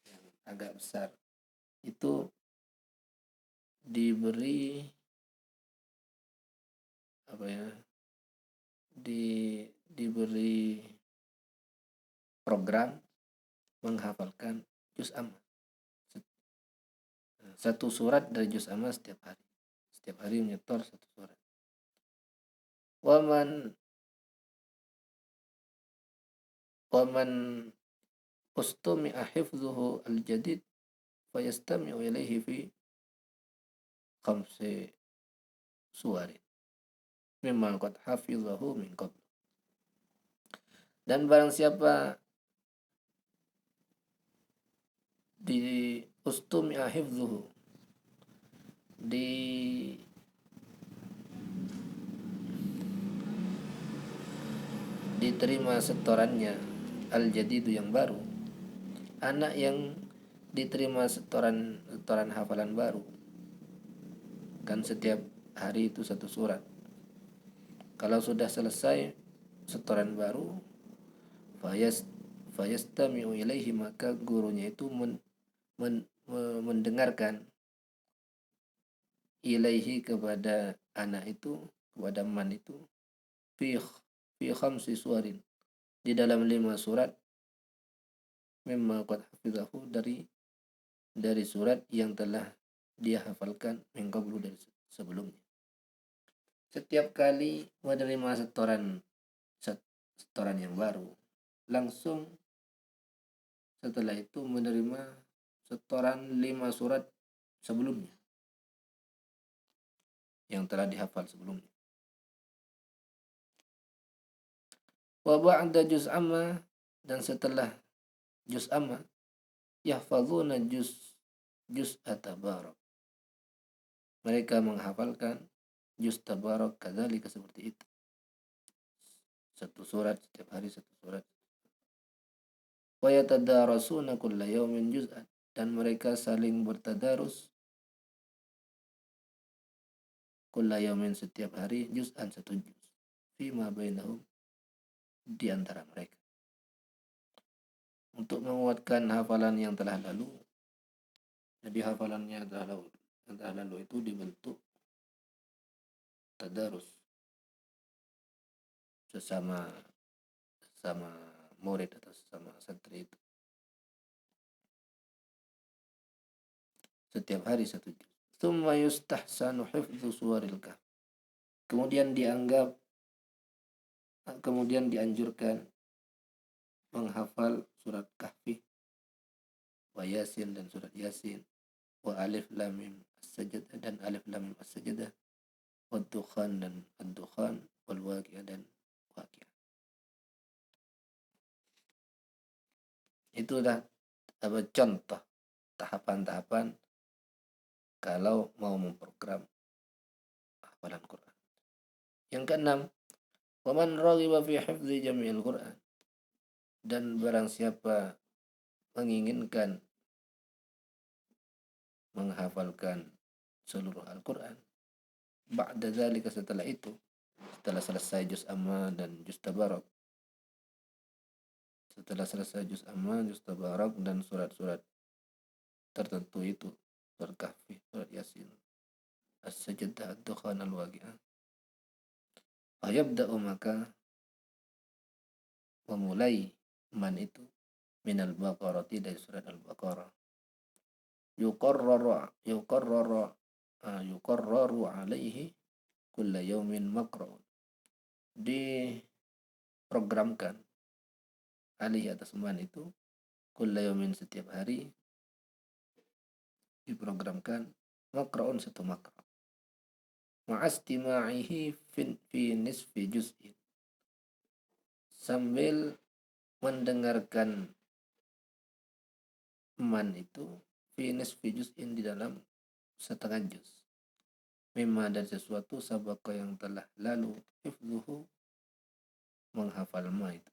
yang agak besar, itu diberi diberi program menghafalkan juz amma, satu surat dari juz amma setiap hari menyetor satu surat. Waman ustumi'a hifdhuhu al-jadid fayastami'u ilaihi fi khamsi suwarin mimma qad hafidhahu min qabl. Dan barang siapa di ustumi'a hifdhuhu, diterima setorannya, al-jadidu, yang baru, anak yang diterima setoran hafalan baru, kan setiap hari itu satu surat. Kalau sudah selesai setoran baru, fayastami'u ilaihi, maka gurunya itu mendengarkan, ilaihi, kepada anak itu, kepada man itu, fi khamsi suwarin, di dalam 5 surat, mimma qad hafidhahu, dari surat yang telah dia hafalkan min qablu, dari sebelumnya. Setiap kali menerima setoran yang baru, langsung setelah itu menerima setoran 5 surat sebelumnya yang telah dihafal sebelumnya. Wa ba'da juz amma, dan setelah juz amma, yahfazuna juz at-tabarak, mereka menghafalkan juz tabarak, kadzalika, seperti itu, satu surat setiap hari, satu surat. Wa yatadarasuna kulla yawmin juz'an, dan mereka saling bertadarus, kulla yawmin, setiap hari, juz'an, satu juz, fima bainahum, di antara mereka, untuk menguatkan hafalan yang telah lalu. Jadi hafalannya yang telah lalu itu dibentuk tadarus sesama murid atau sesama santri itu, setiap hari satu juz. Tsumma yustahsanu hifdzu suwaril kahf, kemudian dianjurkan menghafal surat kahfi, wa yasin, dan surat yasin, wa alif lam mim as-sajdah, dan alif lam mim as-sajdah, wa dukhan, dan ad-dukhan, wal waqi'ah, dan waqi'ah. Itulah contoh tahapan-tahapan kalau mau memprogram hafalan Quran. Yang keenam, waman raghiba fi hifdzi jami'il Quran, dan barang siapa menginginkan menghafalkan seluruh Al-Quran, ba'da dzalika, setelah itu, setelah selesai juz amma dan juz tabarak, juz tabarak dan surat-surat tertentu itu, surat kahfi, surat yasin, as-sajdah, ad-dukhan, al-waqi'ah, ayabda'u, maka memulai man itu minal baqarati, dari surat al-baqarah, yuqarraru alaihi kulla yaumin maqra'un, diprogramkan alaihi, atas man itu, kulla yaumin, setiap hari, diprogramkan maqra'un, satu maqra', ma'astima'ihi fi nisfi juz'in, sambil mendengarkan man itu fi nisfi juz'in, di dalam setengah juz, mimma, dari sesuatu, sabaka, yang telah lalu, hifdzuhu, menghafal ma itu,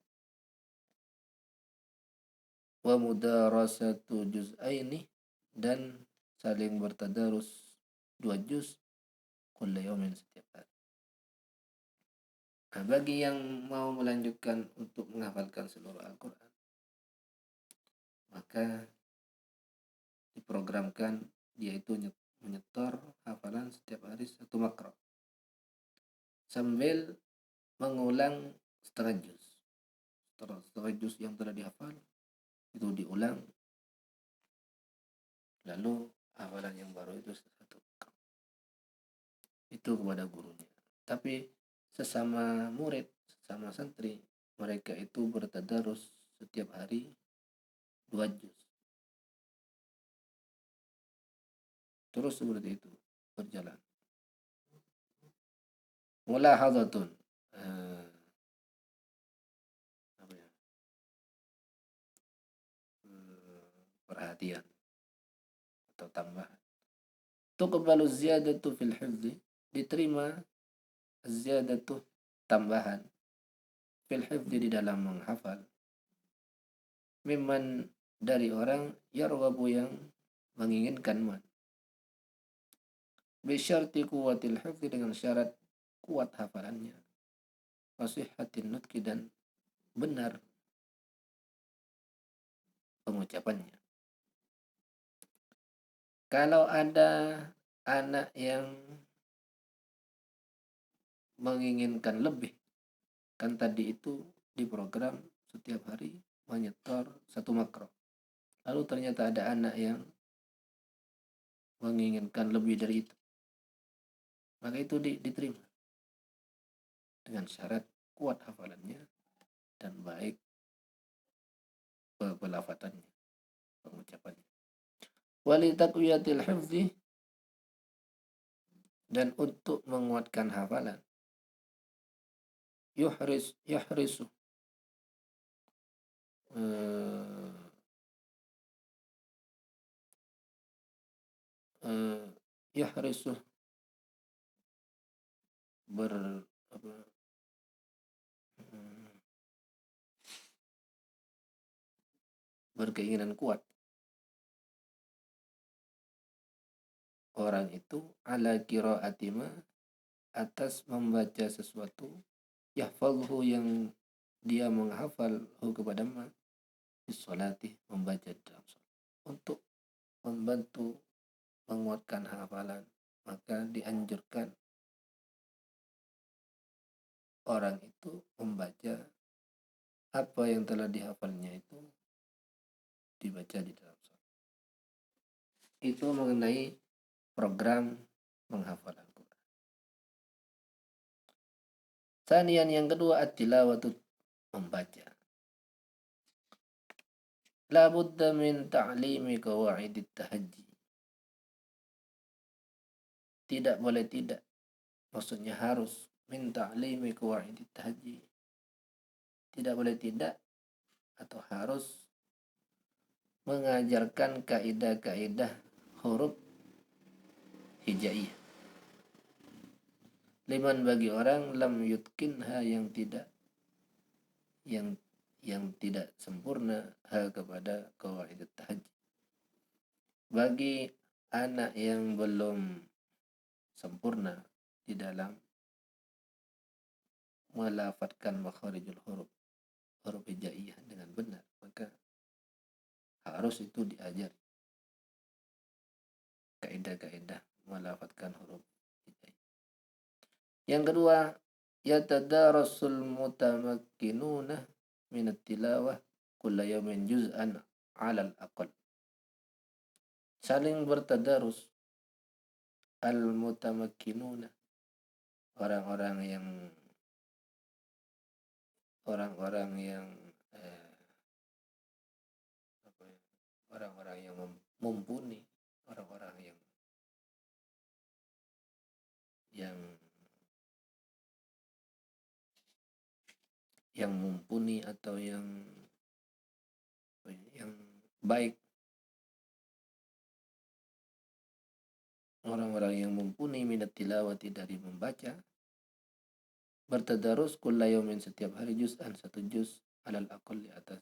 wa mudarasatu juz'aini, dan saling bertadarus 2 juz, kulla yaumin, setiap hari. Nah, bagi yang mau melanjutkan untuk menghafalkan seluruh Al-Quran, maka diprogramkan dia itu menyetor hafalan setiap hari satu makro, sambil mengulang setengah juz. Setengah juz yang telah dihafal itu diulang, lalu hafalan yang baru itu satu makro. Itu kepada gurunya. Tapi sesama murid, sesama santri, mereka itu bertadarus setiap hari 2 juz. Terus seperti itu berjalan. Mulahadzatun, apa ya? Perhatian atau tambahan. Tuqbalu ziyadatu fil hifzi, diterima ziyadatu, tambahan, fil hifzi, di dalam menghafal, mimman, dari orang, yarghabu, yang menginginkan man, bisyarti kuwatil hifzi, dengan syarat kuat hafalannya, wasihhatin nutqi, dan benar pengucapannya. Kalau ada anak yang menginginkan lebih, kan tadi itu diprogram setiap hari menyetor satu makro, lalu ternyata ada anak yang menginginkan lebih dari itu, maka itu diterima dengan syarat kuat hafalannya dan baik pelafatannya, pengucapannya. Wali taqwiyatil hifzi, dan untuk menguatkan hafalan, yahrisu, yahrisu, berkeinginan kuat orang itu, ala qiraati ma, atas membaca sesuatu, yahfalhu, yang dia menghafal, kepada ma, bisolati, membaca dalam salat. Untuk membantu menguatkan hafalan, maka dianjurkan orang itu membaca apa yang telah dihafalnya itu, dibaca di dalam salat. Itu mengenai program menghafal Al-Quran. Sanian, yang kedua, at-tilawatu, membaca. La budda min ta'limi qawaidit tahajji, tidak boleh tidak, maksudnya harus, min ta'limi qawaidit tahajji, tidak boleh tidak atau harus mengajarkan kaidah-kaidah huruf hijaiyah, liman, bagi orang, lam yutkinha, yang tidak sempurna, kepada qawaidut tahajji, bagi anak yang belum sempurna di dalam melafatkan makharijul huruf, huruf hijaiyah dengan benar, maka harus itu diajar kaidah-kaidah melafatkan huruf hijaiyah. Yang kedua, yatadarasul mutamakkinuna minat tilawah kulla yawmin juz'an 'alal aqal. Saling bertadarus al mutamakkinuna, orang-orang yang eh, apa ya, orang-orang yang mumpuni, orang-orang yang mumpuni atau yang baik, orang-orang yang mumpuni minat tilawati dari membaca, bertadarus kulla yaumin setiap hari juz'an satu juz alal aqall di atas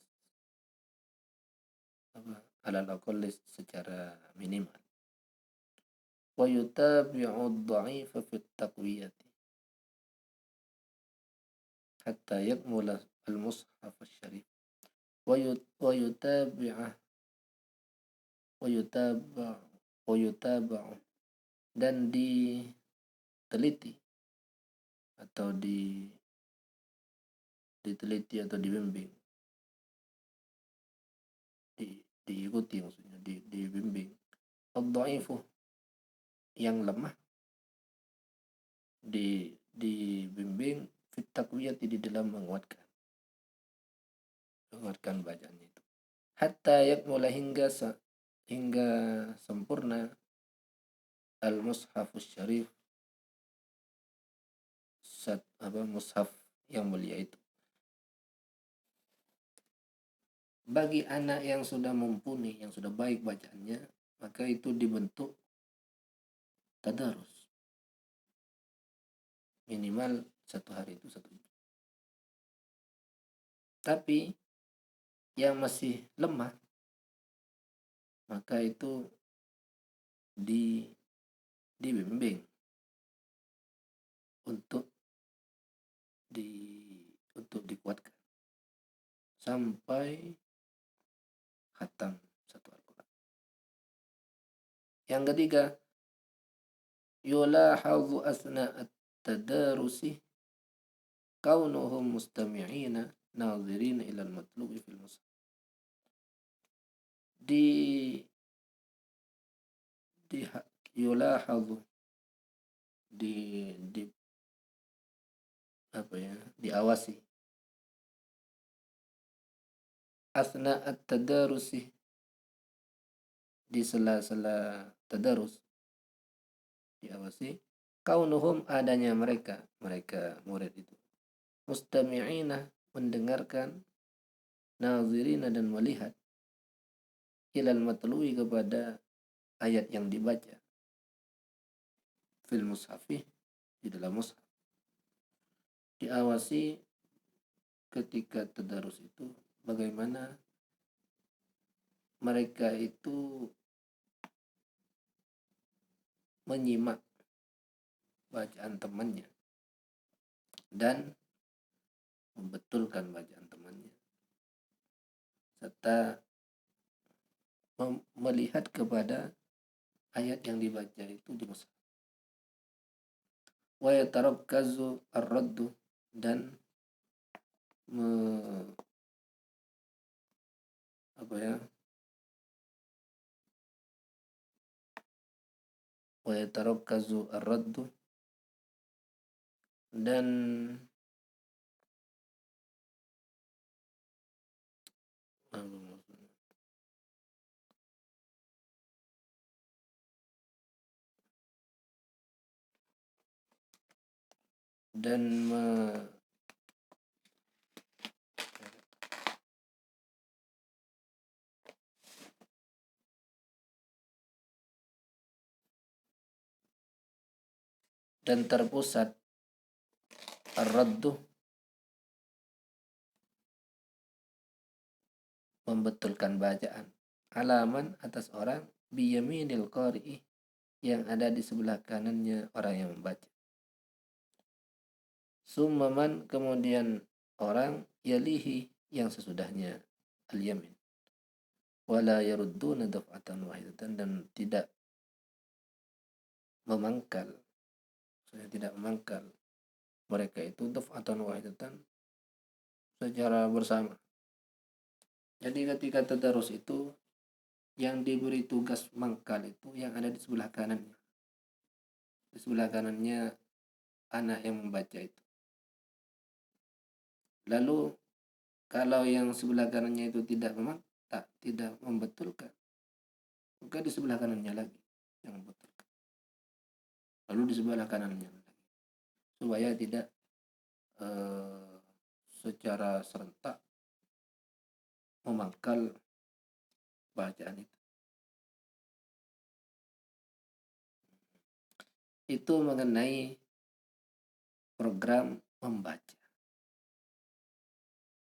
alal aqall secara minimal. Wa yutabi'u ad-dha'ifa fi at-taqwiyati hatta yakmula al-mushaf asy-syarif. Wa yutabi'u dan diteliti atau diteliti atau dibimbing, diikuti, maksudnya dibimbing ad-dhaifu yang lemah, dibimbing fit taqwiyati di dalam menguatkan bacaannya itu, hatta yakmula hingga sempurna al-mushafus syarif, mushaf yang mulia itu. Bagi anak yang sudah mumpuni, yang sudah baik bacaannya, maka itu dibentuk tadarus minimal satu hari itu satu. Tapi yang masih lemah, maka itu dibimbing untuk dikuatkan sampai khatam satu Al-Quran. Yang ketiga, yulahadhu asna'at tadarusi kaunuhum mustami'ina nazirina ilal matlubi fil mushaf. Yulahadhu diawasi asna'at tadarusi, di sela-sela tadarus diawasi, kaunuhum adanya mereka murid itu, mustami'ina mendengarkan, nazirina dan melihat, ilal matluwi kepada ayat yang dibaca, fil mushafi di dalam mushaf. Diawasi ketika tadarus itu bagaimana mereka itu menyimak bacaan temannya dan membetulkan bacaan temannya, serta melihat kepada ayat yang dibaca itu di mushaf. Wa yatarakkazu ar-raddu, dan wa yatarakkazu ar-raddu, dan dan terpusat ar-raddu, membetulkan bacaan, alaman atas orang, biyaminil qari'i, yang ada di sebelah kanannya orang yang membaca. Summaman kemudian orang yalihi yang sesudahnya al-yamin. Wala yarudduna daf'atan wahidatan dan tidak memangkal. Saya tidak memangkal mereka itu daf'atan wahidatan secara bersama. Jadi ketika tadarus itu yang diberi tugas mangkal itu yang ada di sebelah kanannya. Di sebelah kanannya anak yang membaca itu. Lalu kalau yang sebelah kanannya itu tidak membetulkan, maka di sebelah kanannya lagi yang membetulkan. Lalu di sebelah kanannya lagi. Supaya tidak secara serentak memangkal bacaan itu. Itu mengenai program membaca.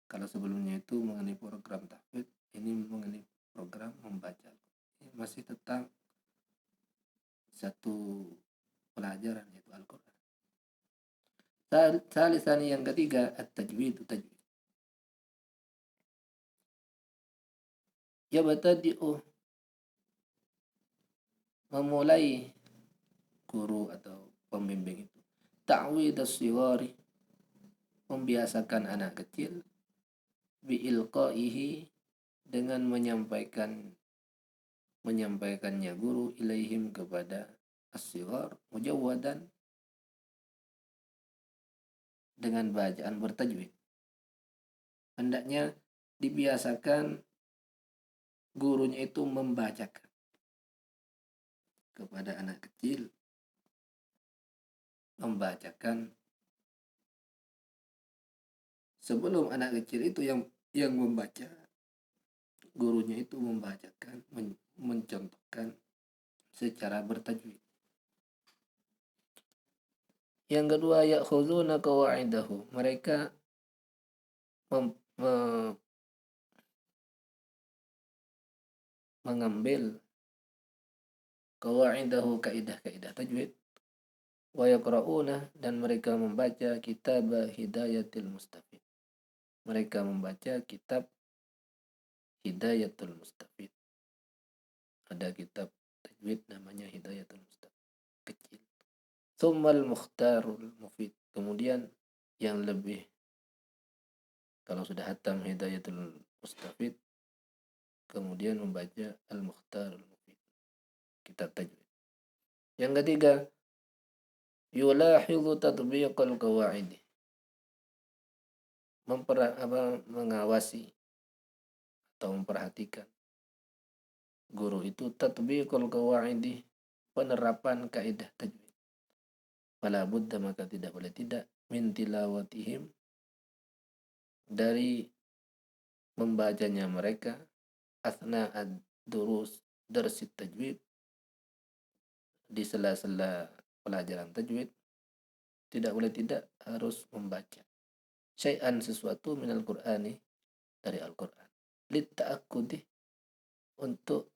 Kalau sebelumnya itu mengenai program tahfidz, ini mengenai program membaca. Ini masih tentang satu pelajaran yaitu Al-Quran. Salisan yang ketiga at-tajwid. Yabtadi'u memulai guru atau pembimbing itu ta'wid as-sighari membiasakan anak kecil biilqaihi dengan menyampaikannya guru ilaihim kepada as-sighar mujawwadan dengan bacaan bertajwid. Hendaknya dibiasakan gurunya itu membacakan kepada anak kecil, membacakan sebelum anak kecil itu yang membaca, gurunya itu membacakan, mencontohkan secara bertajwid. Yang kedua, ya'khuduna qawaidahu. Mereka mengambil qawaidahu kaidah-kaidah tajwid. Wa yaqra'una dan mereka membaca kitab Hidayatul Mustafid. Mereka membaca kitab Hidayatul Mustafid. Ada kitab tajwid namanya Hidayatul Mustafid. Kecil. Tsummal Mukhtarul Mufid. Kemudian yang lebih, kalau sudah hatam Hidayatul Mustafid, kemudian membaca Al-Mukhtarul Mufid, kitab tajwid. Yang ketiga, yulahidhu tatbiqal qawaid. Mengawasi atau memperhatikan guru itu tatbiqal qawaid, penerapan kaidah tajwid. Fala budda maka tidak boleh tidak min tilawatihim dari membacanya mereka asna ad-durus darsit tajwid, di sela-sela pelajaran tajwid tidak boleh tidak harus membaca syai'an sesuatu minal Qur'ani dari Al-Qur'an lit ta'akkudi untuk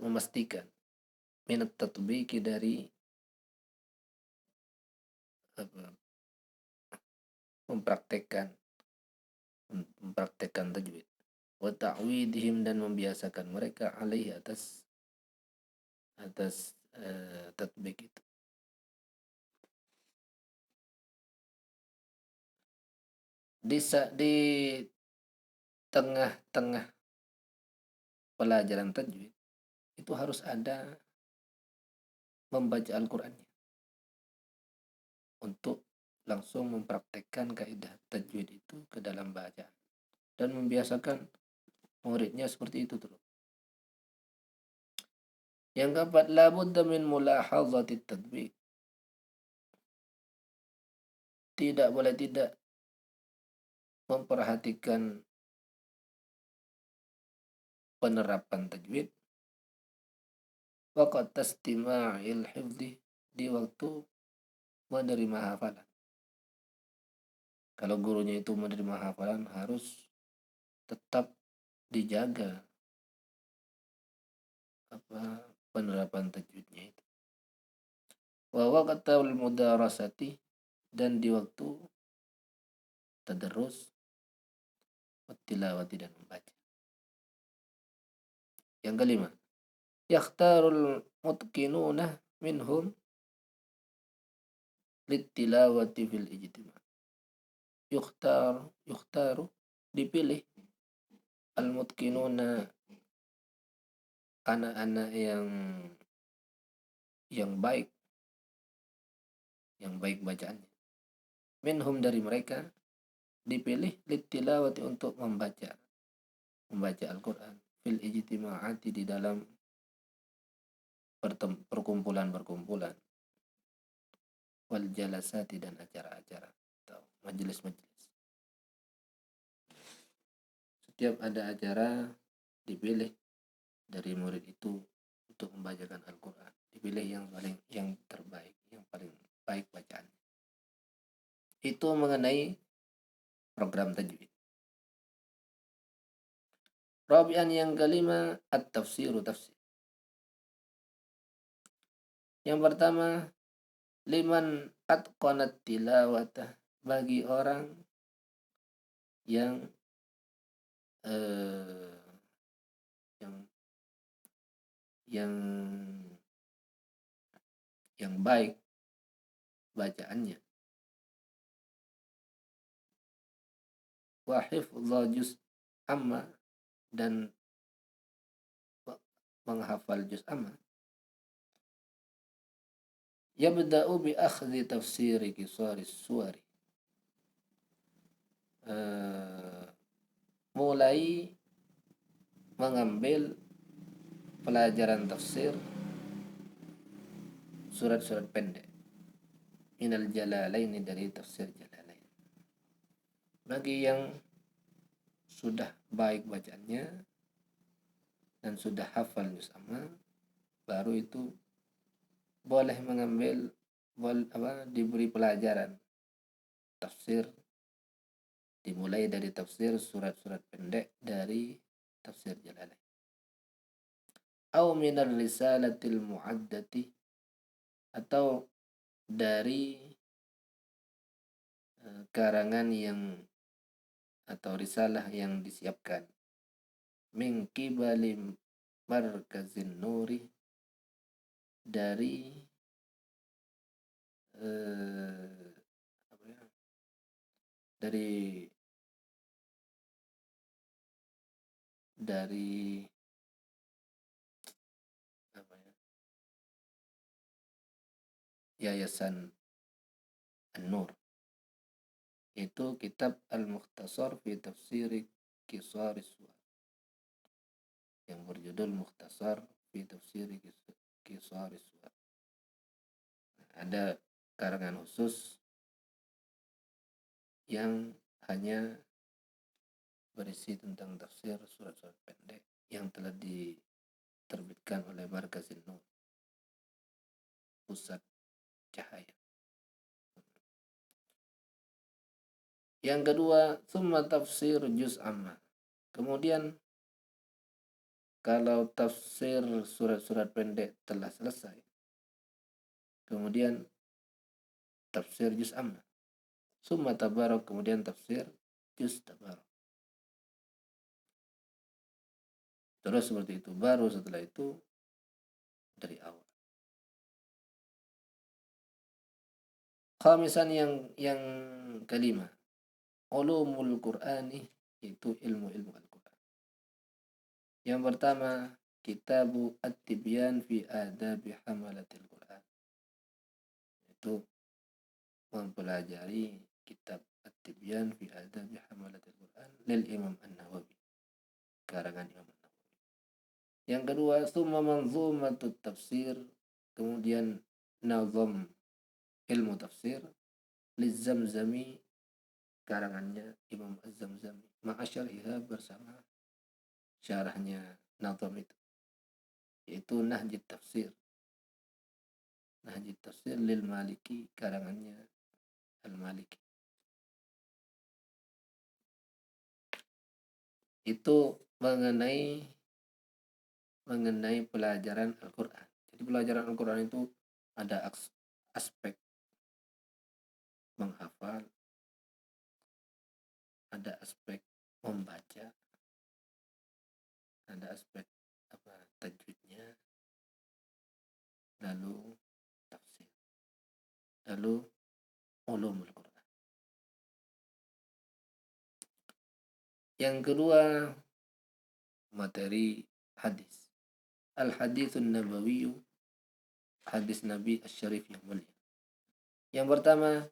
memastikan minat tatbiki dari mempraktekkan tajwid wa ta'widihim dan membiasakan mereka alaihi atas tatbik itu. Di tengah-tengah pelajaran tajwid itu harus ada membaca Al-Qur'annya untuk langsung mempraktekkan kaidah tajwid itu ke dalam bacaan dan membiasakan muridnya seperti itu terus. Yang keempat, la budda min mulahadzati tatbiq. Tidak boleh tidak memperhatikan penerapan tajwid waqt tastima'il hifdhi, di waktu menerima hafalan. Kalau gurunya itu menerima hafalan harus tetap dijaga penerapan tajwidnya itu. wa waqtal mudarasati, dan di waktu tadarrus, tilawati, dan membaca. Yang kelima, yakhtarul mutqinuna minhum litilawati fil ijtima. Yukhtaru, dipilih, al mutqinuna, anak-anak yang baik bacaannya, minhum, dari mereka, dipilih litilawati, untuk membaca Al-Quran, fil ijtima'ati, di dalam perkumpulan, wal jalasati, dan acara-acara atau majelis-majelis. Setiap ada acara, dipilih dari murid itu untuk membacakan Al-Quran, dipilih yang terbaik, yang paling baik bacaan. Itu mengenai program tajwid. Rabi'an, yang kelima, at-tafsiru, tafsir. Yang pertama, liman atqanat tilawata, bagi orang yang yang baik bacaannya, wa hifdza juz amma, dan menghafal juz amma. Yabda'u bi akhdhi tafsiri qisari suwari, mulai mengambil pelajaran tafsir surat-surat pendek, minal jalalaini, dari tafsir jalalain. Bagi yang sudah baik bacaannya dan sudah hafal juz amma, baru itu boleh mengambil, diberi pelajaran tafsir, dimulai dari tafsir surat-surat pendek dari tafsir jalalain. Au minar risalatil mu'addati, atau dari karangan atau risalah yang disiapkan, min qibali markazin nuri, dari Yayasan An-Nur, itu kitab Al-Mukhtasar fi Tafsiri Qisari Suwar, yang berjudul Mukhtasar fi Tafsiri Qisari Suwar. Ada karangan khusus yang hanya berisi tentang tafsir surat-surat pendek yang telah diterbitkan oleh Markazin Nur, pusat cahaya. Yang kedua, summa tafsir juz amma. Kemudian kalau tafsir surat-surat pendek telah selesai, kemudian tafsir juz amma. Summa tabarok, kemudian tafsir juz tabarok. Terus seperti itu, baru setelah itu dari awal. Khamisan, yang kelima, ulumul Qur'ani, itu ilmu-ilmu Al-Quran. Yang pertama, kitabu at-tibyan fi adabi hamalatil Qur'an, itu mempelajari kitab at-tibyan fi adabi hamalatil Qur'an lil Imam An-Nawawi, karangan Imam An-Nawawi. Yang kedua, summa manzumatut tafsir, kemudian nazam ilmu tafsir liz-Zamzami, karangannya Imam Az-Zamzami, ma'asyariha, bersama syarahnya nazam itu, yaitu Nahjit Tafsir. Nahjit Tafsir lil Maliki, karangannya Al-Maliki. Itu mengenai pelajaran Al-Quran. Jadi pelajaran Al-Quran itu ada aspek menghafal, ada aspek membaca, ada aspek tajwidnya, lalu tafsir, lalu ulumul Quran. Yang kedua, materi hadis. Al-haditsun nabawiyyu, hadis Nabi Asy-Syarif yang mulia. Yang pertama,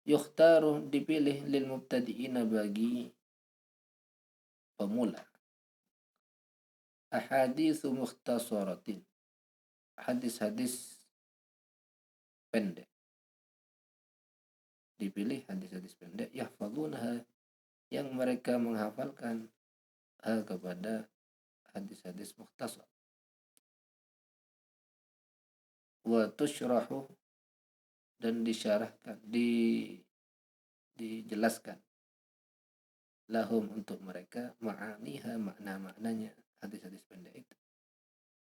yukhtaru, dipilih, lil mubtadi'ina, bagi pemula, ahaditsu mukhtasaratin, hadis-hadis pendek. Dipilih hadis-hadis pendek, yahfazunaha, yang mereka menghafalkan kepada hadis-hadis mukhtasar. Wa tusyrahu, dan disyarahkan, dijelaskan, lahum, untuk mereka, ma'aniha, makna-maknanya hadis-hadis pendek itu.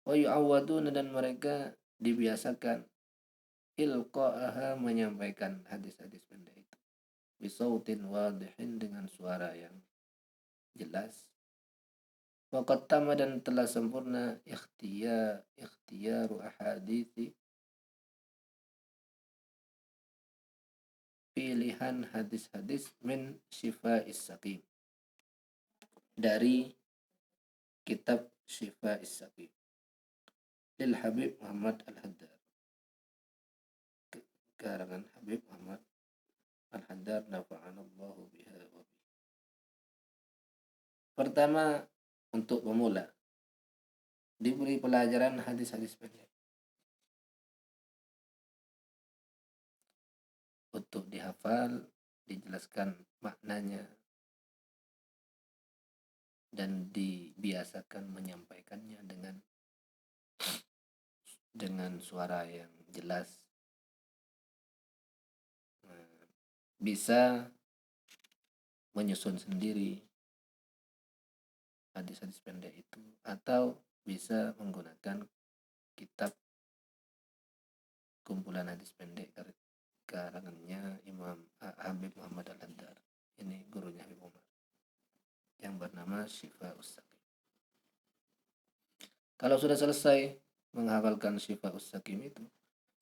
Wa yu'awwaduna, dan mereka dibiasakan, ilqa'aha, menyampaikan hadis-hadis pendek itu, bisautin wadihin, dengan suara yang jelas. Waqad tama, dan telah sempurna, ikhtiyaru ahadithi, pilihan hadis-hadis, min Syifa'is Saqim, dari kitab Syifa'is Saqim, lil Habib Muhammad Al-Haddad, karangan Habib Muhammad Al-Haddad, nafa'anallahu biha wa bihi. Pertama, untuk pemula, diberi pelajaran hadis-hadis pendek untuk dihafal, dijelaskan maknanya, dan dibiasakan menyampaikannya dengan suara yang jelas. Bisa menyusun sendiri hadis-hadis pendek itu, atau bisa menggunakan kitab kumpulan hadis pendek karangannya Imam Habib Muhammad Al-Haddad. Ini gurunya Habib Umar, yang bernama Syifa'us Saqim. Kalau sudah selesai menghafalkan Syifa'us Saqim itu,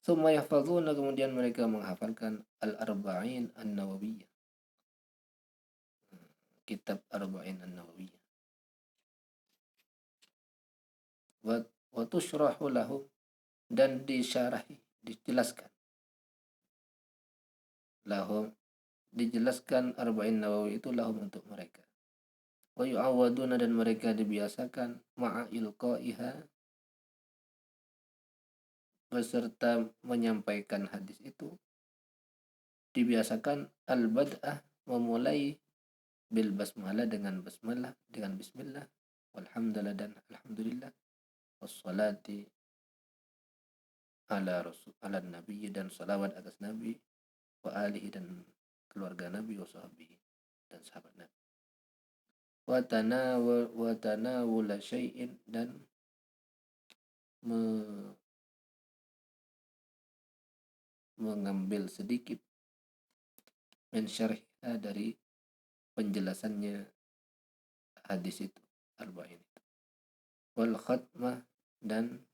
summa yahfazuna, kemudian mereka menghafalkan Al-Arba'in An-Nawawiyah, kitab Arba'in An-Nawawiyah. Wa tusyrahu lahu, dan disyarahi, dijelaskan, lahum, dijelaskan Arba'in Nawawi itu lahum, untuk mereka. Wa yu'awwaduna, dan mereka dibiasakan, ma'a ilqa'iha, beserta menyampaikan hadis itu, dibiasakan al-bad'ah, memulai, bil basmalah, dengan basmalah, dengan bismillah, walhamdulillah, dan alhamdulillah, wassalati ala rasul, ala nabi, dan salawat atas nabi, wa alihi, dan keluarga nabi, wa sahbihi, dan sahabat nabi. Wa tanawula syai'in, dan mengambil sedikit, min syarhha, dari penjelasannya hadis itu, arba'in itu. Wal khatmah, dan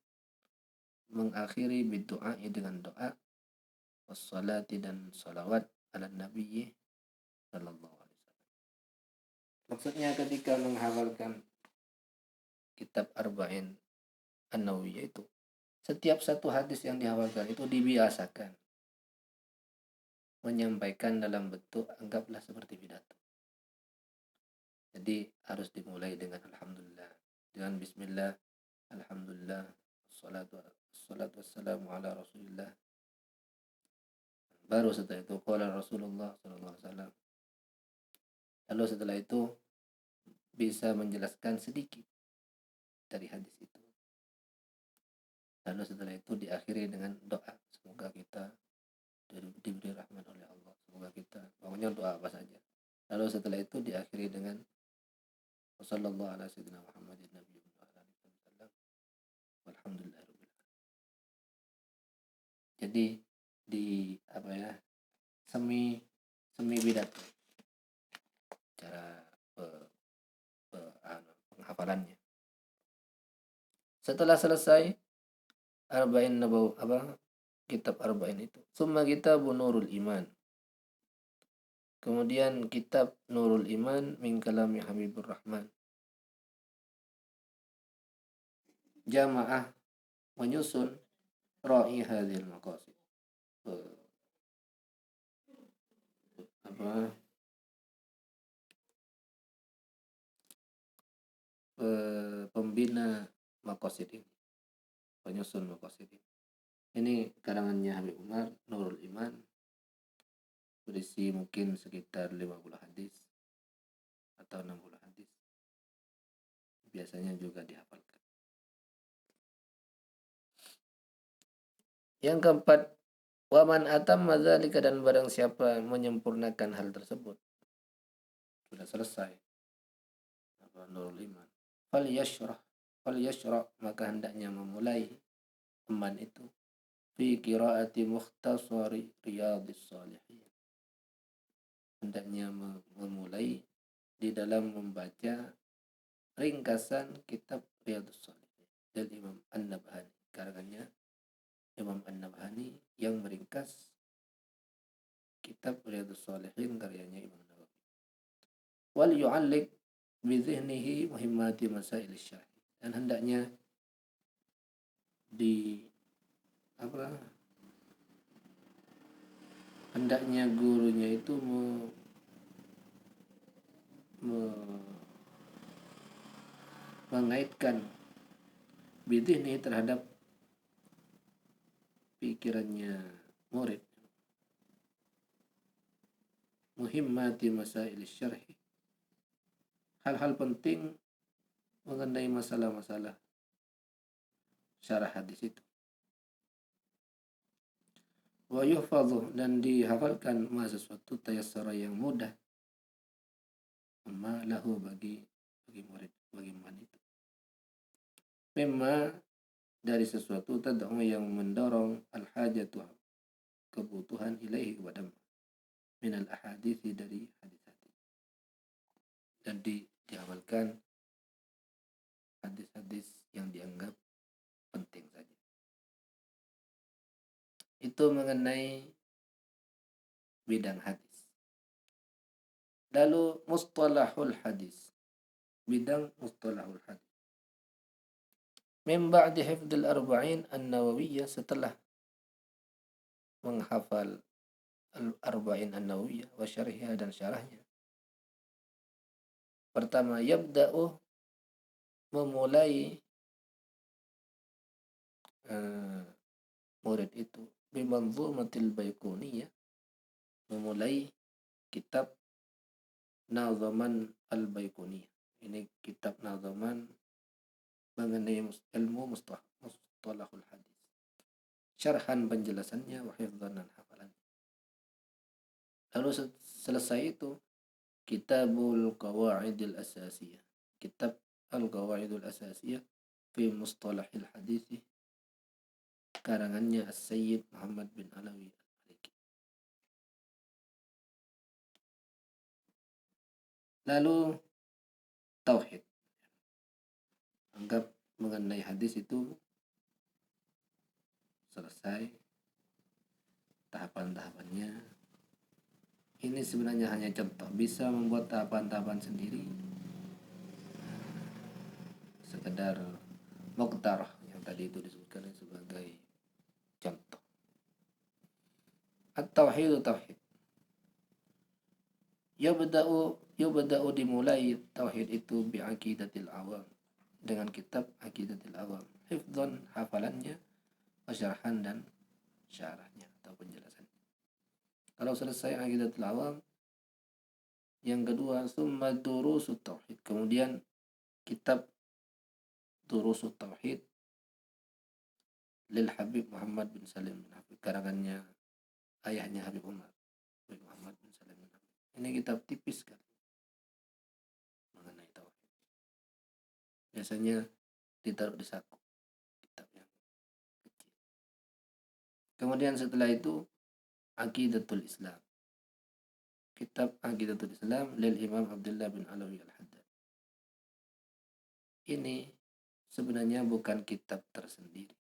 mengakhiri, bidu'ai, dengan doa, wassalati, dan salawat, ala nabiyyi sallallahu alaihi wasallam. Maksudnya, ketika menghafalkan kitab Arba'in An-Nawawiyah itu, setiap satu hadis yang dihafalkan itu dibiasakan menyampaikan dalam bentuk, anggaplah seperti pidato. Jadi harus dimulai dengan alhamdulillah, dengan bismillah, alhamdulillah, salatu wassalamu ala rasulillah. Baru setelah itu qala Rasulullah sallallahu alaihi wasallam. Lalu setelah itu bisa menjelaskan sedikit dari hadis itu. Lalu setelah itu diakhiri dengan doa, semoga kita diberi rahmat oleh Allah, semoga kita, pokoknya doa apa saja. Lalu setelah itu diakhiri dengan sallallahu ala sayyidina Muhammadin nabiyyi wa ala alihi wasallam walhamdulillahirabbil alamin. Jadi di semi pidato cara penghafalannya. Setelah selesai Arba'in Nabawi kitab Arba'in itu, summa kitab Nurul Iman, kemudian kitab Nurul Iman min kalami Habibur Rahman, jamaah menyusun ra'i hadhil maqasid, pembina maqasid ini, penyusun maqasid ini. Ini karangannya Habib Umar, Nurul Iman, berisi mungkin sekitar 50 hadis atau 60 hadis. Biasanya juga dihafalkan. Yang keempat, waman atamma dzalika, dan barang siapa menyempurnakan hal tersebut, sudah selesai Nurul Iman, fal yashrah, maka hendaknya memulai teman itu fi qiraati mukhtasari riyadhis shalihin, hendaknya memulai di dalam membaca ringkasan kitab Riyadhus Shalihin dari Imam An-Nabhani, karangannya Imam An-Nabhani yang meringkas kitab Riyadhus Shalihin karyanya Imam Nawawi. Wal yu'alliq bi dhihnihi muhimmati masail syarh, dan hendaknya hendaknya gurunya itu mengaitkan bidihni terhadap pikirannya murid, muhimmati masail syarhi, hal-hal penting mengenai masalah-masalah syarah hadis itu. Wa yuhfadhu, dan dihafalkan ma sesuatu tayassara yang mudah, amma lahu bagi murid, bagi man itu, mimma, dari sesuatu, tad'u yang mendorong, al-hajatu, kebutuhan, ilaihi kepada min al-ahadithi, dari hadis-hadis, dan dihafalkan hadis-hadis yang dianggap penting saja. Itu mengenai bidang hadis. Lalu mustalahul hadis, bidang mustalahul hadis. Min ba'di hifdzil arba'in an-nawawiyah, setelah menghafal al-arba'in an-nawawiyah wa syarhiha, dan syarahnya. Pertama, yabda'u, memulai murid itu bimanzumatil baiquniyah, memulai kitab Nazaman al-Baiquniyah. Ini kitab nazaman mengenai ilmu mustalahul hadis, syarhan, penjelasannya, wa hifdzan, dan hafalannya. Lalu selesai itu kitabul qawaidil asasiyah, kitab al-qawaidul asasiyah fi mustalahil hadis, karangannya As-Sayyid Muhammad bin Alawi Al-Maliki. Lalu tauhid, anggap mengenai hadis itu selesai tahapan-tahapannya. Ini sebenarnya hanya contoh, bisa membuat tahapan-tahapan sendiri, sekedar muqtarah yang tadi itu disebutkan sebagai contoh. At-tauhid, tauhid, yubda'u, dimulai tauhid itu bi aqidatil awam, dengan kitab Aqidatul Awam, hifdzan, hafalannya, syarhan, dan syarahnya atau penjelasannya. Kalau selesai Aqidatul Awam, yang kedua, summa durusut tauhid, kemudian kitab Durusut Tauhid lil Habib Muhammad bin Salim bin Habib, karangannya ayahnya Habib Umar, Habib Muhammad bin Salim bin Habib. Ini kitab tipis kan mengenai tauhid. Biasanya ditaruh di saku, kitab yang kecil. Kemudian setelah itu Aqidatul Islam. Kitab Aqidatul Islam lil Imam Abdullah bin Alawi Al-Haddad. Ini sebenarnya bukan kitab tersendiri.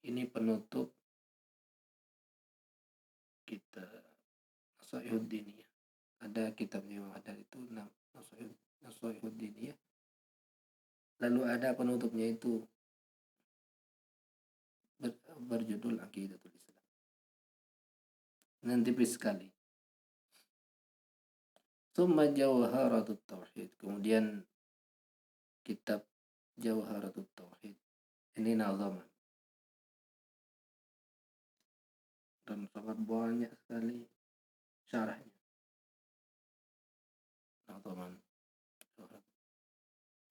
Ini penutup kitab Nashaihuddiniyah. Ada kitabnya Imam Haddad itu Nashaihuddiniyah. Lalu ada penutupnya itu berjudul Aqidatul Islam. Nanti tipis sekali. Summa Jawharatut Tauhid. Kemudian kitab Jawharatut Tauhid. Ini nazaman. Dan sangat banyak sekali syarahnya. Nazaman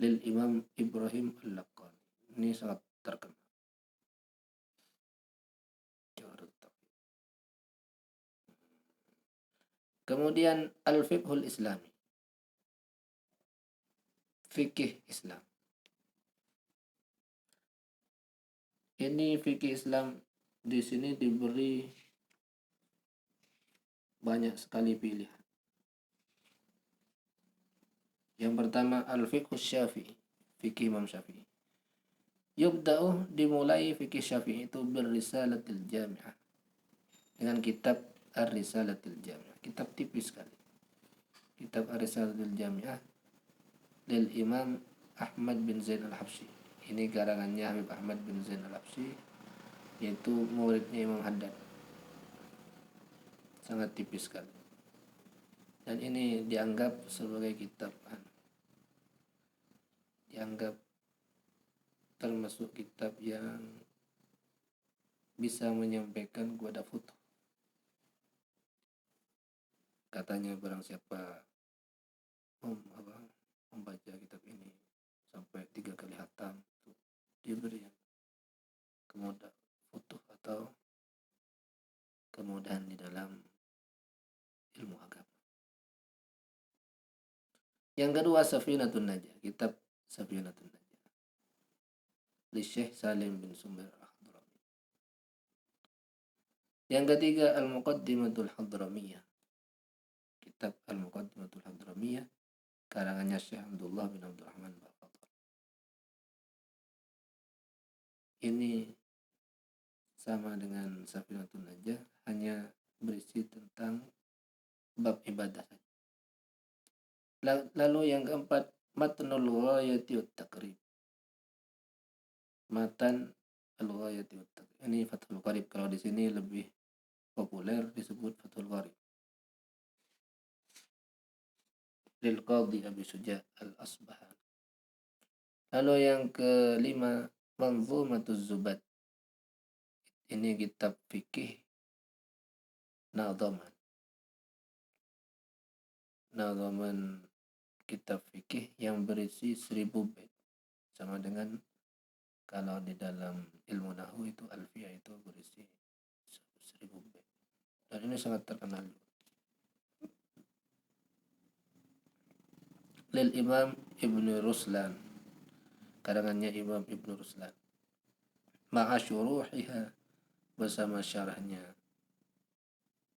lil Imam Ibrahim Al-Laqani. Ini sangat terkenal. Kemudian Al-Fiqhul Islami. Fikih Islam. Ini fikih Islam di sini diberi banyak sekali pilihan. Yang pertama Al-Fiqhus Syafi'i, fikih Imam Syafi'i. Yubda'u, dimulai fikih Syafi'i itu Ar-Risalatil Jami'ah. Dengan kitab Ar-Risalatil Jami'ah. Kitab tipis sekali. Kitab Ar-Risalatil Jami'ah lil Imam Ahmad bin Zain Al-Habsyi. Ini karangannya Habib Ahmad bin Zain Al-Habsyi, yaitu muridnya Imam Haddad. Sangat tipis sekali. Dan ini dianggap sebagai kitab, dianggap termasuk kitab yang bisa menyampaikan kepada futuh. Katanya barang siapa membaca kitab ini sampai 3 kali khatam, diberi kemudahan futuh atau kemudahan di dalam ilmu agama. Yang kedua Safinatun Najah, kitab Safinatun Najah li Syekh Salim bin Sumair Al-Hadrami. Yang ketiga Al-Muqaddimatul Hadramiyah, kitab Al-Muqaddimatul Hadramiyah karangannya Syekh Abdullah bin Abdurrahman Al-Fadl. Ini sama dengan Safinatun Najah, hanya berisi tentang bab ibadah saja. Lalu yang keempat Matnul Ghayati wat Taqrib. Matan Al-Ghayati wat Taqrib. Ini Fathul Qarib, kalau di sini lebih populer disebut Fathul Qarib. Lil Qadhi Abi Suja Al-Asbahani. Lalu yang kelima Manzumatuz Zubat. Ini kitab fikih nazaman kitab fikih yang berisi 1000 bait. Sama dengan kalau di dalam ilmu nahwu itu alfiyah itu berisi 1000 bait. Dan ini sangat terkenal. Lil Imam Ibnu Ruslan, karangannya Imam Ibnu Ruslan. Ma'a syuruhiha, bersama syarahnya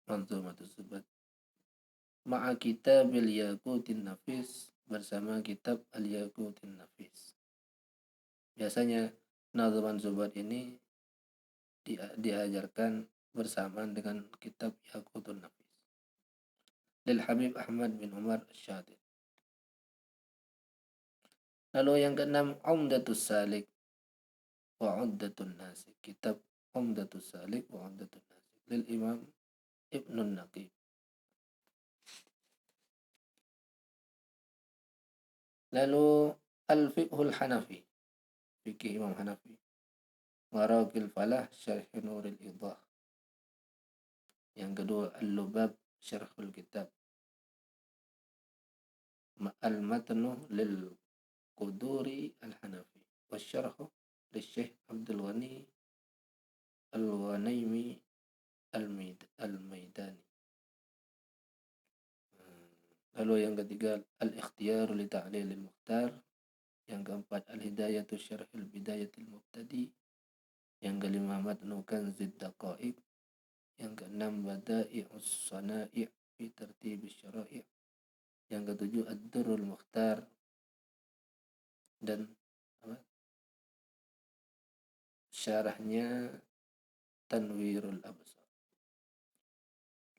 Manzumatuz Zubat. Ma'a kitabil Yaqutin Nafis, bersama kitab Al-Yaqutin Nafis. Biasanya nazaman Zubat ini diajarkan bersamaan dengan kitab Yaqutun Nafis. Lil Habib Ahmad bin Umar Syadid. Lalu yang keenam Umdatus Salik wa Uddatun Nasik, kitab Umdatus Salik wa Uddatun Nasik lil Imam Ibnun Naqib. Lalu Al-Fiqhul Hanafi, fikih Imam Hanafi. Maraqil Falah Syarh Nuril Idah. Yang kedua Al-Lubab Syarhul Kitab. Al-Matnu lil Quduri Al-Hanafi wa Syarhu lil Syekh Abdul Ghani Al-Ghanaimi Al-Maidani. Lalu yang ketiga Al-Ikhtiyar li Ta'lil Al-Mukhtar. Yang keempat Al-Hidayatu Syarhil Bidayatil Mubtadi. Yang kelima Matnu Kanzid Daqaiq. Yang keenam bada'i'us sana'i' fi tartibis syara'i'. Yang ketujuh ad-durrul mukhtar dan syarahnya Tanwirul Absar.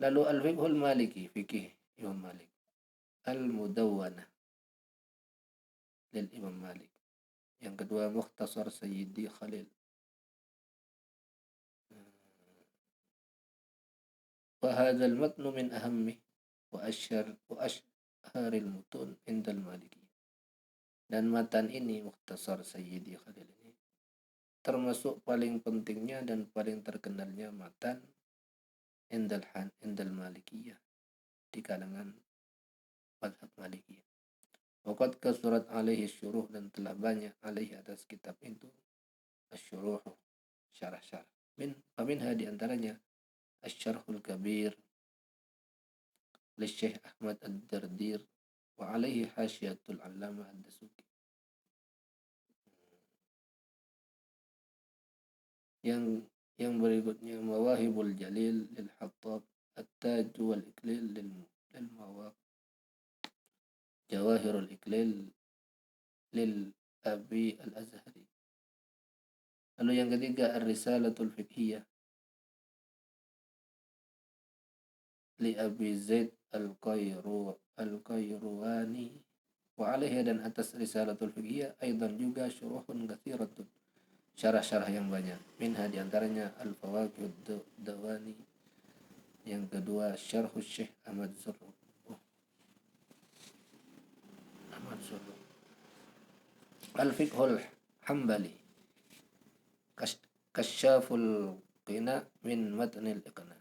Lalu al-fiqhul maliki, fikih Imam Malik. Al-Mudawwanah lil Imam Malik. Yang kedua Mukhtasar Sayyidi Khalil. Wa matnu min ahammi wa ashharil mutun indal Maliki. Dan matan ini Mukhtasar Sayyidi Khalil ini termasuk paling pentingnya dan paling terkenalnya matan indal Malikiyah, di kalangan mazhab Malikiyah. Waqad kasurat alaihi syuruh, dan telah banyak alaihi atas kitab itu asyuruh, syarah-syarah. Minha di antaranya Asy-Syarhul Kabir li Syekh Ahmad Ad-Dardir wa alaihi hasyiatul Allamah Ad-Dasuki. Yang berikutnya Mawahibul Jalil lil Hattab, At-Taj wal Iklil lil Mawaq, Jawahirul Iklil lil Abi Al-Azhari. Lalu yang ketiga Ar-Risalatul Fiqhiyah li Abi Zaid Al-Qayruwani wa alaihi, dan atas Risalatul Fiqhiyah aidan juga syuruhun katsiratun, syarah-syarah yang banyak. Minha di antaranya Al-Fawaqid Dawani. Yang kedua Syarhus Syekh Ahmad Zurruh. Al-Fiqhul Hambali, Kasyaful Qina min Matnil Iqna.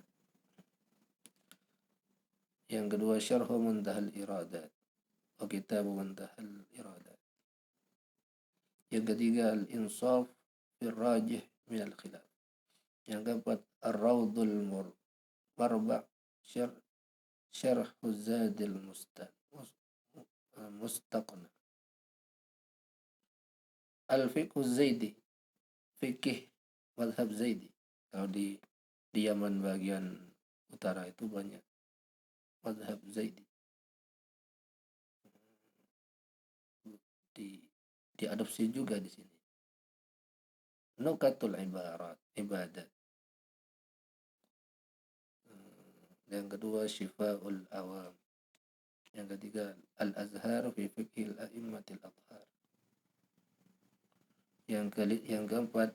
Yang kedua Syarhu Muntahal Iradat wa Kitabu Muntahal Iradat. Yang ketiga Al-Insaf fil Rajih min Al-Khilaf. Yang keempat Ar-Rawdul Marba' Syarhu Zadil Mustaqna. Al-Fiqhu Zaidi, fikih mazhab Zaidi. Kalau di Yaman bagian utara itu banyak mazhab Zaidi. Diadopsi juga di sini. Nukatul ibadat. Yang kedua Syifa'ul Awam. Yang ketiga Al-Azhar fi Fiqhil A'immatil Athhar. Yang keempat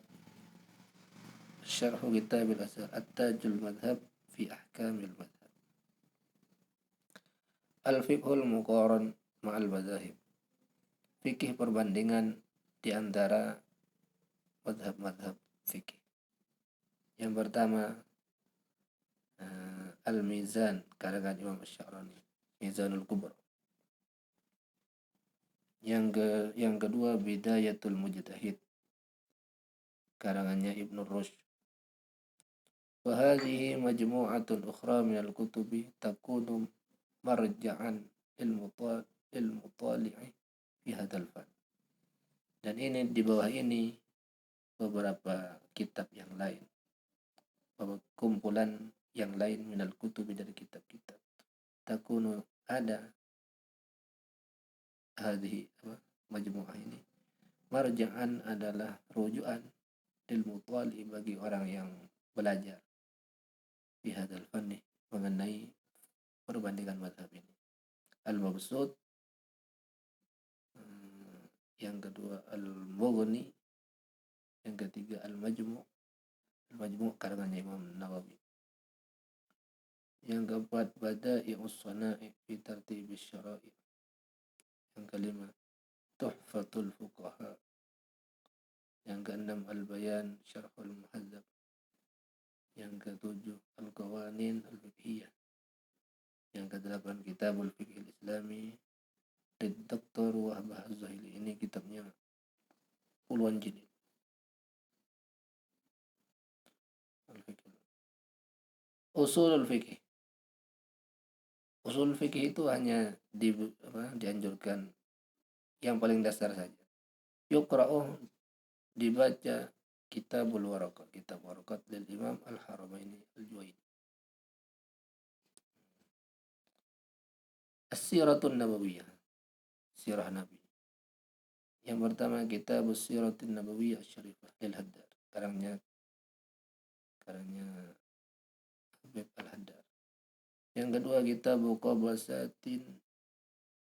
Syarhu Kitabil Azhar, At-Tajul Madhab fi Ahkamil Madhab. Al-Fiqhul Muqaran ma'al Madhahib, fikih perbandingan di antara madhab-madhab fikih. Yang pertama Al-Mizan karangan Imam Asy-Sya'rani, Mizanul Kubra. Yang kedua Bidayatul Mujtahid karangannya Ibnu Rushd. Wa hadhihi majmu'atun ukhra min al-kutubi takunu marja'an lil mutali'i fi hadzal fan. Dan ini di bawah ini beberapa kitab yang lain, kumpulan yang lain minal kutubi, dari kitab-kitab. Takunu ada hadhihi majmu'ah ini, marja'an adalah rujukan lil mutali, bagi orang yang belajar fi hadzal fanni, mengenai perbandingan mazhab ini. Al-Mabsut, yang kedua Al-Mughni, yang ketiga Al-Majmu'. Al-Majmu' karangannya Imam Nawawi. Yang keempat Bada'i'us Sana'i fi Tartibis Syara'i'. Yang kelima Tuhfatul Fuqaha. Yang keenam Al-Bayan Syarhul Muhadzab. Yang ketujuh Al-Qawanin Al-Fiqhiyah. Yang kedelapan Kitabul Fiqhil Islami Dr. Wahbah Az-Zahili. Ini kitabnya puluhan jilid. Usulul Fiqh. Usul fikih itu hanya dianjurkan yang paling dasar saja. Yuqra'u, dibaca Kitabul Waraqat, kitab Waraqat lil Imam Al-Haramaini Al-Juwaini. As-Siratun Nabawiyah, sirah Nabi. Yang pertama kitab As-Siratun Nabawiyah Syarifah lil Haddad, karangnya Habib Al-Haddad. Yang kedua kitab Qabasatin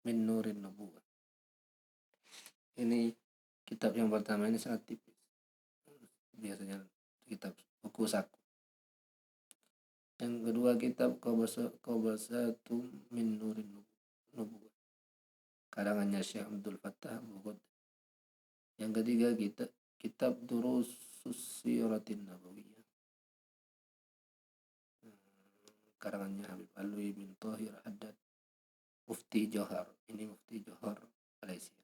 min Nurin Nubuwah. Ini kitab yang pertama ini sangat tipis. Biasanya kitab buku saku. Yang kedua kitab Qabasatum min Nurin Nubuwah, karangannya Syekh Abdul Fattah Bukhut. Yang ketiga kitab Durusus Siratin Nabawiyah, karangannya Habib Alwi bin Thahir Haddad Mufti Johar. Ini Mufti Johor Malaysia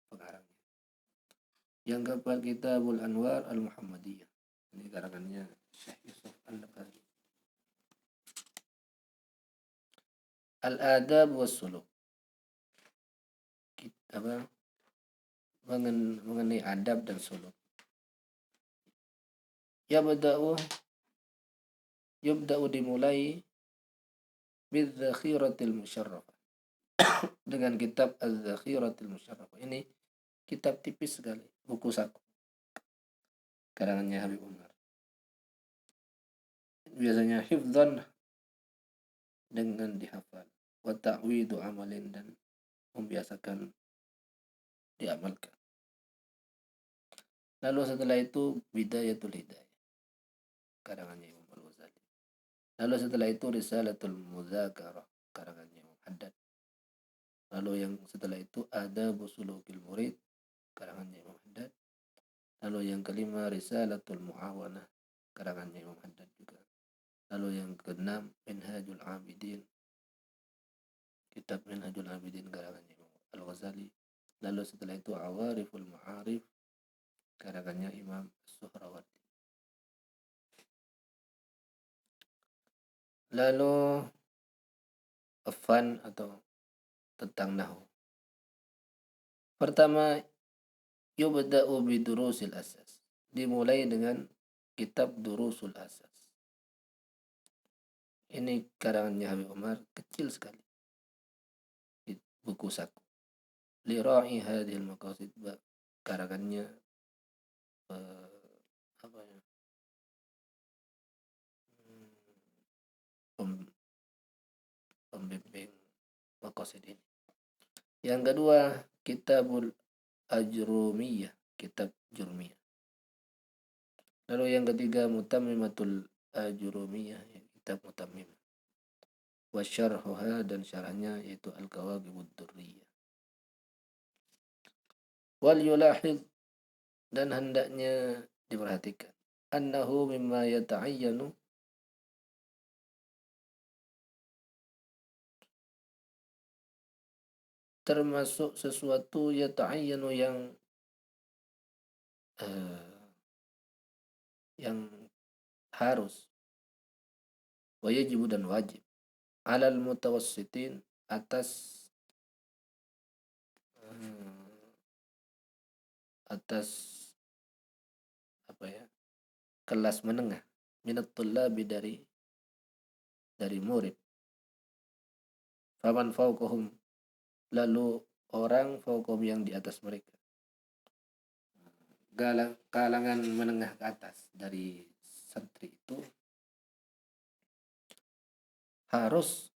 pengarangnya. Yang keempat Kitabul Anwar Al-Muhammadiyah. Ini karangannya Syekh Yusuf Al-Nabhani. Al-Adab was Suluk. Mengenai adab dan suluk. Yubda'u dimulai bidzakhiratil musyarrafah. Dengan kitab Az-Zakhiratil Musyarrafah. Ini kitab tipis sekali, buku saku, karangannya Habib Umar. Biasanya hifdzan, dengan dihafal, wa ta'widu amalin, dan membiasakan diamalkan. Lalu setelah itu Bidayatul Hidayah, karangannya Imam Al-Ghazali. Lalu setelah itu Risalatul Mudzakarah, karangannya Imam Haddad. Lalu yang setelah itu Adabu Sulukil Murid, karangannya Imam Haddad. Lalu yang kelima Risalatul Muawanah, karangannya Imam Haddad juga. Lalu yang keenam Minhajul Abidin, kitab Minhajul Abidin, karangannya Imam Al-Ghazali. Lalu setelah itu Awariful Ma'arif, karangannya Imam Suhrawardi. Lalu Afan atau tentang Nahu. Pertama, yubda'u bidurusil asas. Dimulai dengan kitab Durusul Asas. Ini karangannya Habib Umar, kecil sekali, di buku saku. Lira'i hadhil maqasid, karangannya pembimbing maqasid ini. Yang kedua Kitabul Ajrumiyah, kitab Jurmiyah. Lalu yang ketiga Mutammimatul Ajrumiyah, kitab Mutammim. Wa syarhuha, dan syarahnya yaitu Al-Kawakibud Durriyah. Wal yulahid, dan hendaknya diperhatikan, annahu mimma yata'ayyanu, termasuk sesuatu yata'ayyanu yang harus, wa yajibu, dan wajib, alal mutawassitin, atas kelas menengah, minat tullabi, dari murid. Faman fauqahum, lalu orang fauqahum, yang di atas mereka, kalangan menengah ke atas dari santri itu harus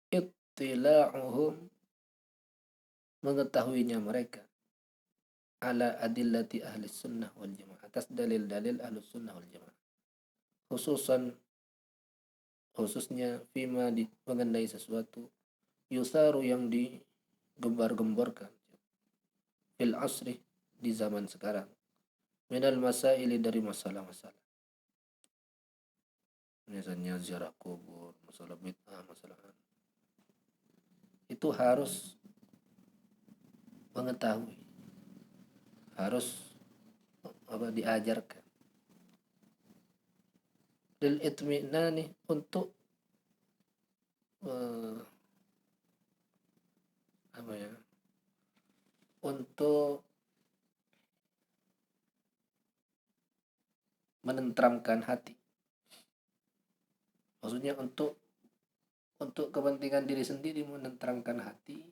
ittila'uhum, mengetahuinya mereka, ala adillati ahli sunnah wal jamaah, atas dalil-dalil ahli sunnah wal jamaah, khususnya fima, mengenai sesuatu, yusaru, yang digembar-gemborkan, fil asri, di zaman sekarang, minal masaili, dari masalah-masalah, misalnya ziarah kubur, masalah bid'ah, masalah itu harus mengetahui, harus diajarkan. Lil itminani, untuk untuk menenteramkan hati, maksudnya untuk untuk kepentingan diri sendiri, menenteramkan hati,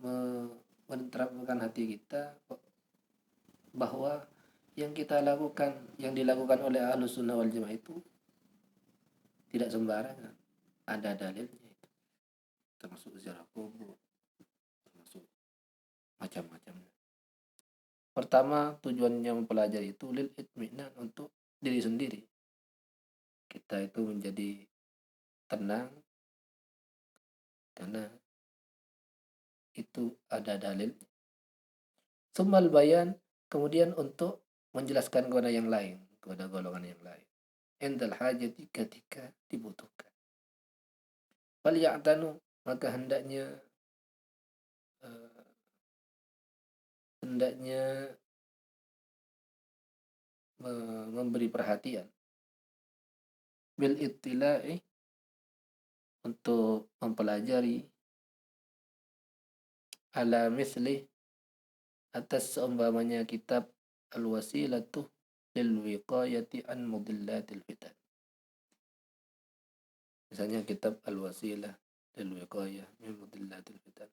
menenteramkan hati kita bahwa yang dilakukan oleh Ahlus Sunnah wal Jamaah itu tidak sembarangan, ada dalilnya, termasuk ziarah kubur, termasuk macam-macamnya. Pertama, tujuannya mempelajari itu lil itminan, untuk diri sendiri. Kita itu menjadi tenang karena itu ada dalil. Sumal bayan, kemudian untuk menjelaskan kepada yang lain, kepada golongan yang lain. Endal hajati, ketika dibutuhkan. Fal ya'tanu, maka hendaknya memberi perhatian bil ittila'i, untuk mempelajari ala misli, atas seumpamanya kitab al-wasilatu lil wiqayati an mudillatil fitan. Misalnya kitab al-wasilah lil wiqayah min mudillatil fitan,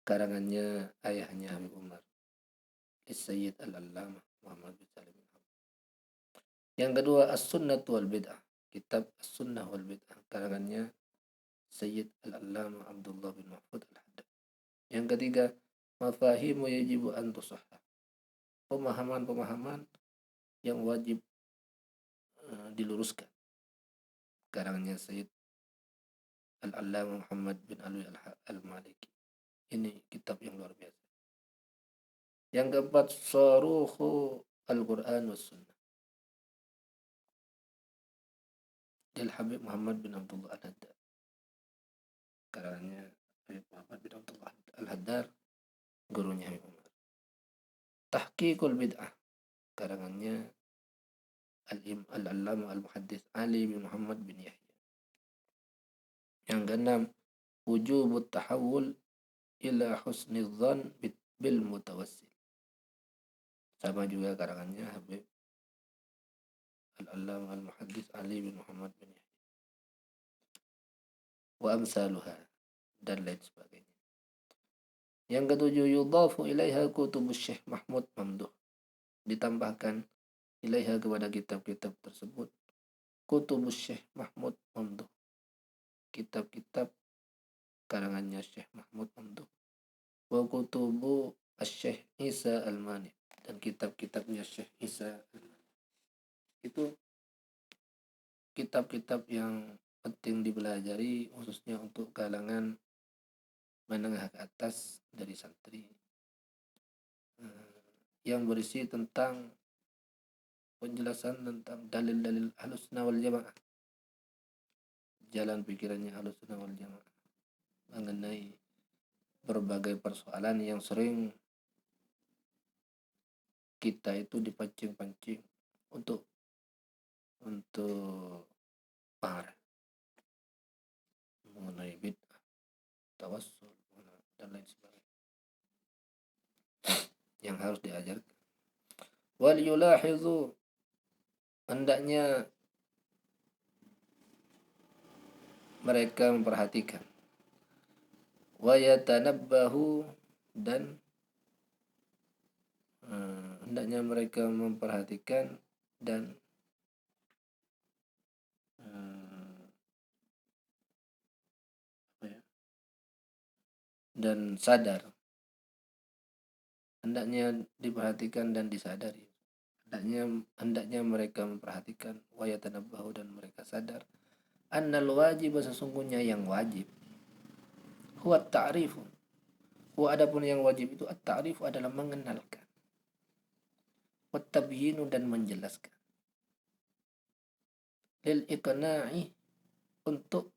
karangannya ayahnya Habib Umar, Sayyid al-Allamah Muhammad bin Salim. Yang kedua, as-sunnah wal bid'ah, kitab as-sunnah wal bid'ah, karangannya Sayyid al-Allamah Abdullah bin Mahfud al-Haddad. Yang ketiga, mafahimu yajibu an tusahhah, pemahaman-pemahaman yang wajib diluruskan, karangannya Sayyid al-Allamah Muhammad bin Alwi al-Maliki. Ini kitab yang luar biasa. Yang keempat, Sharuhu al-Quran was Sunnah, Del Habib Muhammad bin Abdullah al-Haddad, karangannya Habib Muhammad bin Abdullah al-Haddad, gurunya Habib Umar. Tahqiqul bid'ah, karangannya al-Allamah al-Muhaddis Ali bin Muhammad bin Yahya. Yang keenam, wujubut tahawul ila husnidzan bil mutawassil, sama juga karangannya Habib al-Allamah al-Muhaddis Ali bin Muhammad bin Yahya. Wa amsaluha, dan lain sebagainya. Yang ketujuh, yudhafu ilaiha kutubus Syekh Mahmud Mamduh, ditambahkan ilaiha, kepada kitab-kitab tersebut, kutubus Syekh Mahmud Mamduh, kitab-kitab karangannya Syekh Mahmud Mamduh. Wa kutubu Syekh Isa al-Mani, dan kitab-kitabnya Syekh Isa al-Mani. Itu kitab-kitab yang penting dipelajari, khususnya untuk kalangan menengah ke atas dari santri, yang berisi tentang penjelasan tentang dalil-dalil Ahlus Sunnah wal Jamaah, jalan pikirannya Ahlus Sunnah wal Jamaah mengenai berbagai persoalan yang sering kita itu dipancing-pancing untuk marah, mengenai bid'ah, tawassul, dan lain sebagainya, yang harus diajarkan. Wal yulahizu, hendaknya mereka memperhatikan. Wa yatanabbahu, dan hendaknya mereka memperhatikan dan sadar. Hendaknya diperhatikan dan disadari. Hendaknya mereka memperhatikan, wa yatanabbahu, dan mereka sadar, annal wajib, sesungguhnya yang wajib, huwa ta'rifu, huwa, adapun yang wajib itu, at-ta'rifu adalah mengenalkan, wa tabyinu, dan menjelaskan, lil iqna'i, untuk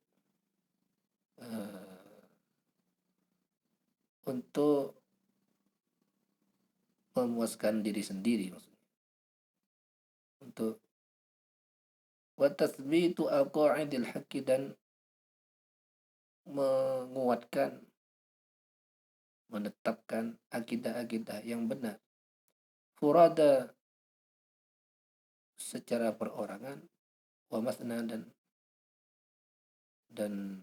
memuaskan diri sendiri, maksudnya untuk wa tathbitu aqaidil haqqi, dan menguatkan, menetapkan akidah-akidah yang benar, furada, secara perorangan, wa masna, dan dan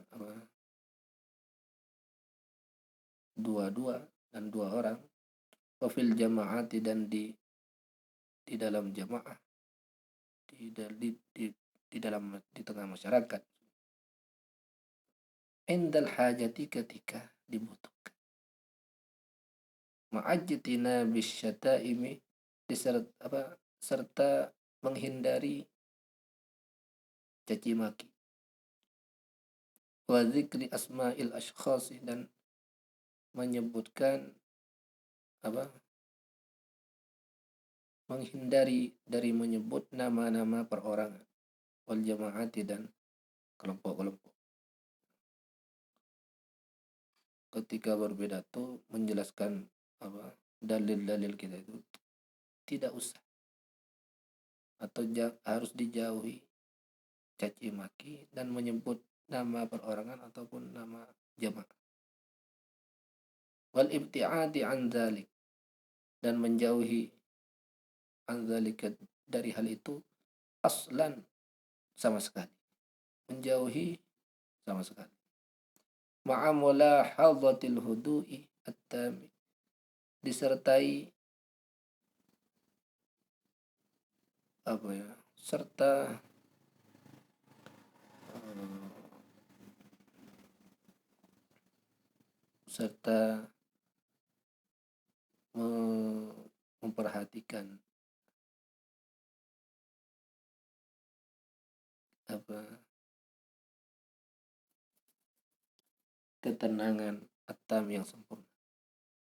dua dan dua orang, wafil jama'ati dan di dalam jamaah, di tengah masyarakat, indal hajati ketika dibutuhkan, ma'ajtina bisyataimi serta menghindari caci maki, wa dzikri asma'il ashkhasi dan menyebutkan menghindari dari menyebut nama-nama perorangan, wal jama'ati dan kelompok-kelompok. Ketika berpidato menjelaskan dalil-dalil kita itu tidak usah atau harus dijauhi caci maki dan menyebut nama perorangan ataupun nama jamaah. Wal ibti'adi an dzalik dan menjauhi an dzalika dari hal itu aslan sama sekali. Menjauhi sama sekali. Ma'a mulahadzatil hudu'i at-tami disertai serta memperhatikan ketenangan atam yang sempurna.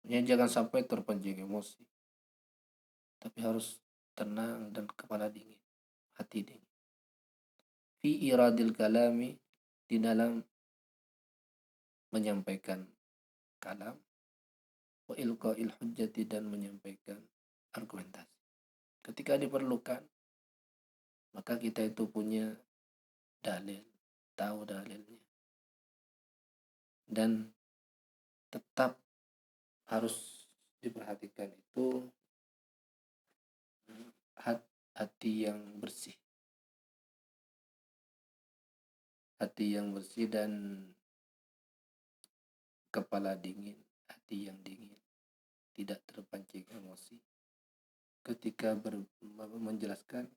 Jangan sampai terpancing emosi, tapi harus tenang dan kepala dingin, hati dingin. Fi iradil kalami, di dalam menyampaikan kalam, wa ilqa'il hujjati dan menyampaikan argumentasi. Ketika diperlukan, maka kita itu punya dalil, tahu dalilnya, dan tetap harus diperhatikan itu hati yang bersih, dan kepala dingin, hati yang dingin, tidak terpancing emosi ketika menjelaskan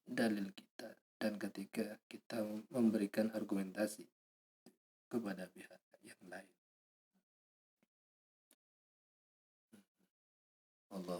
dalil kita dan ketika kita memberikan argumentasi kepada pihak yang lain. Allah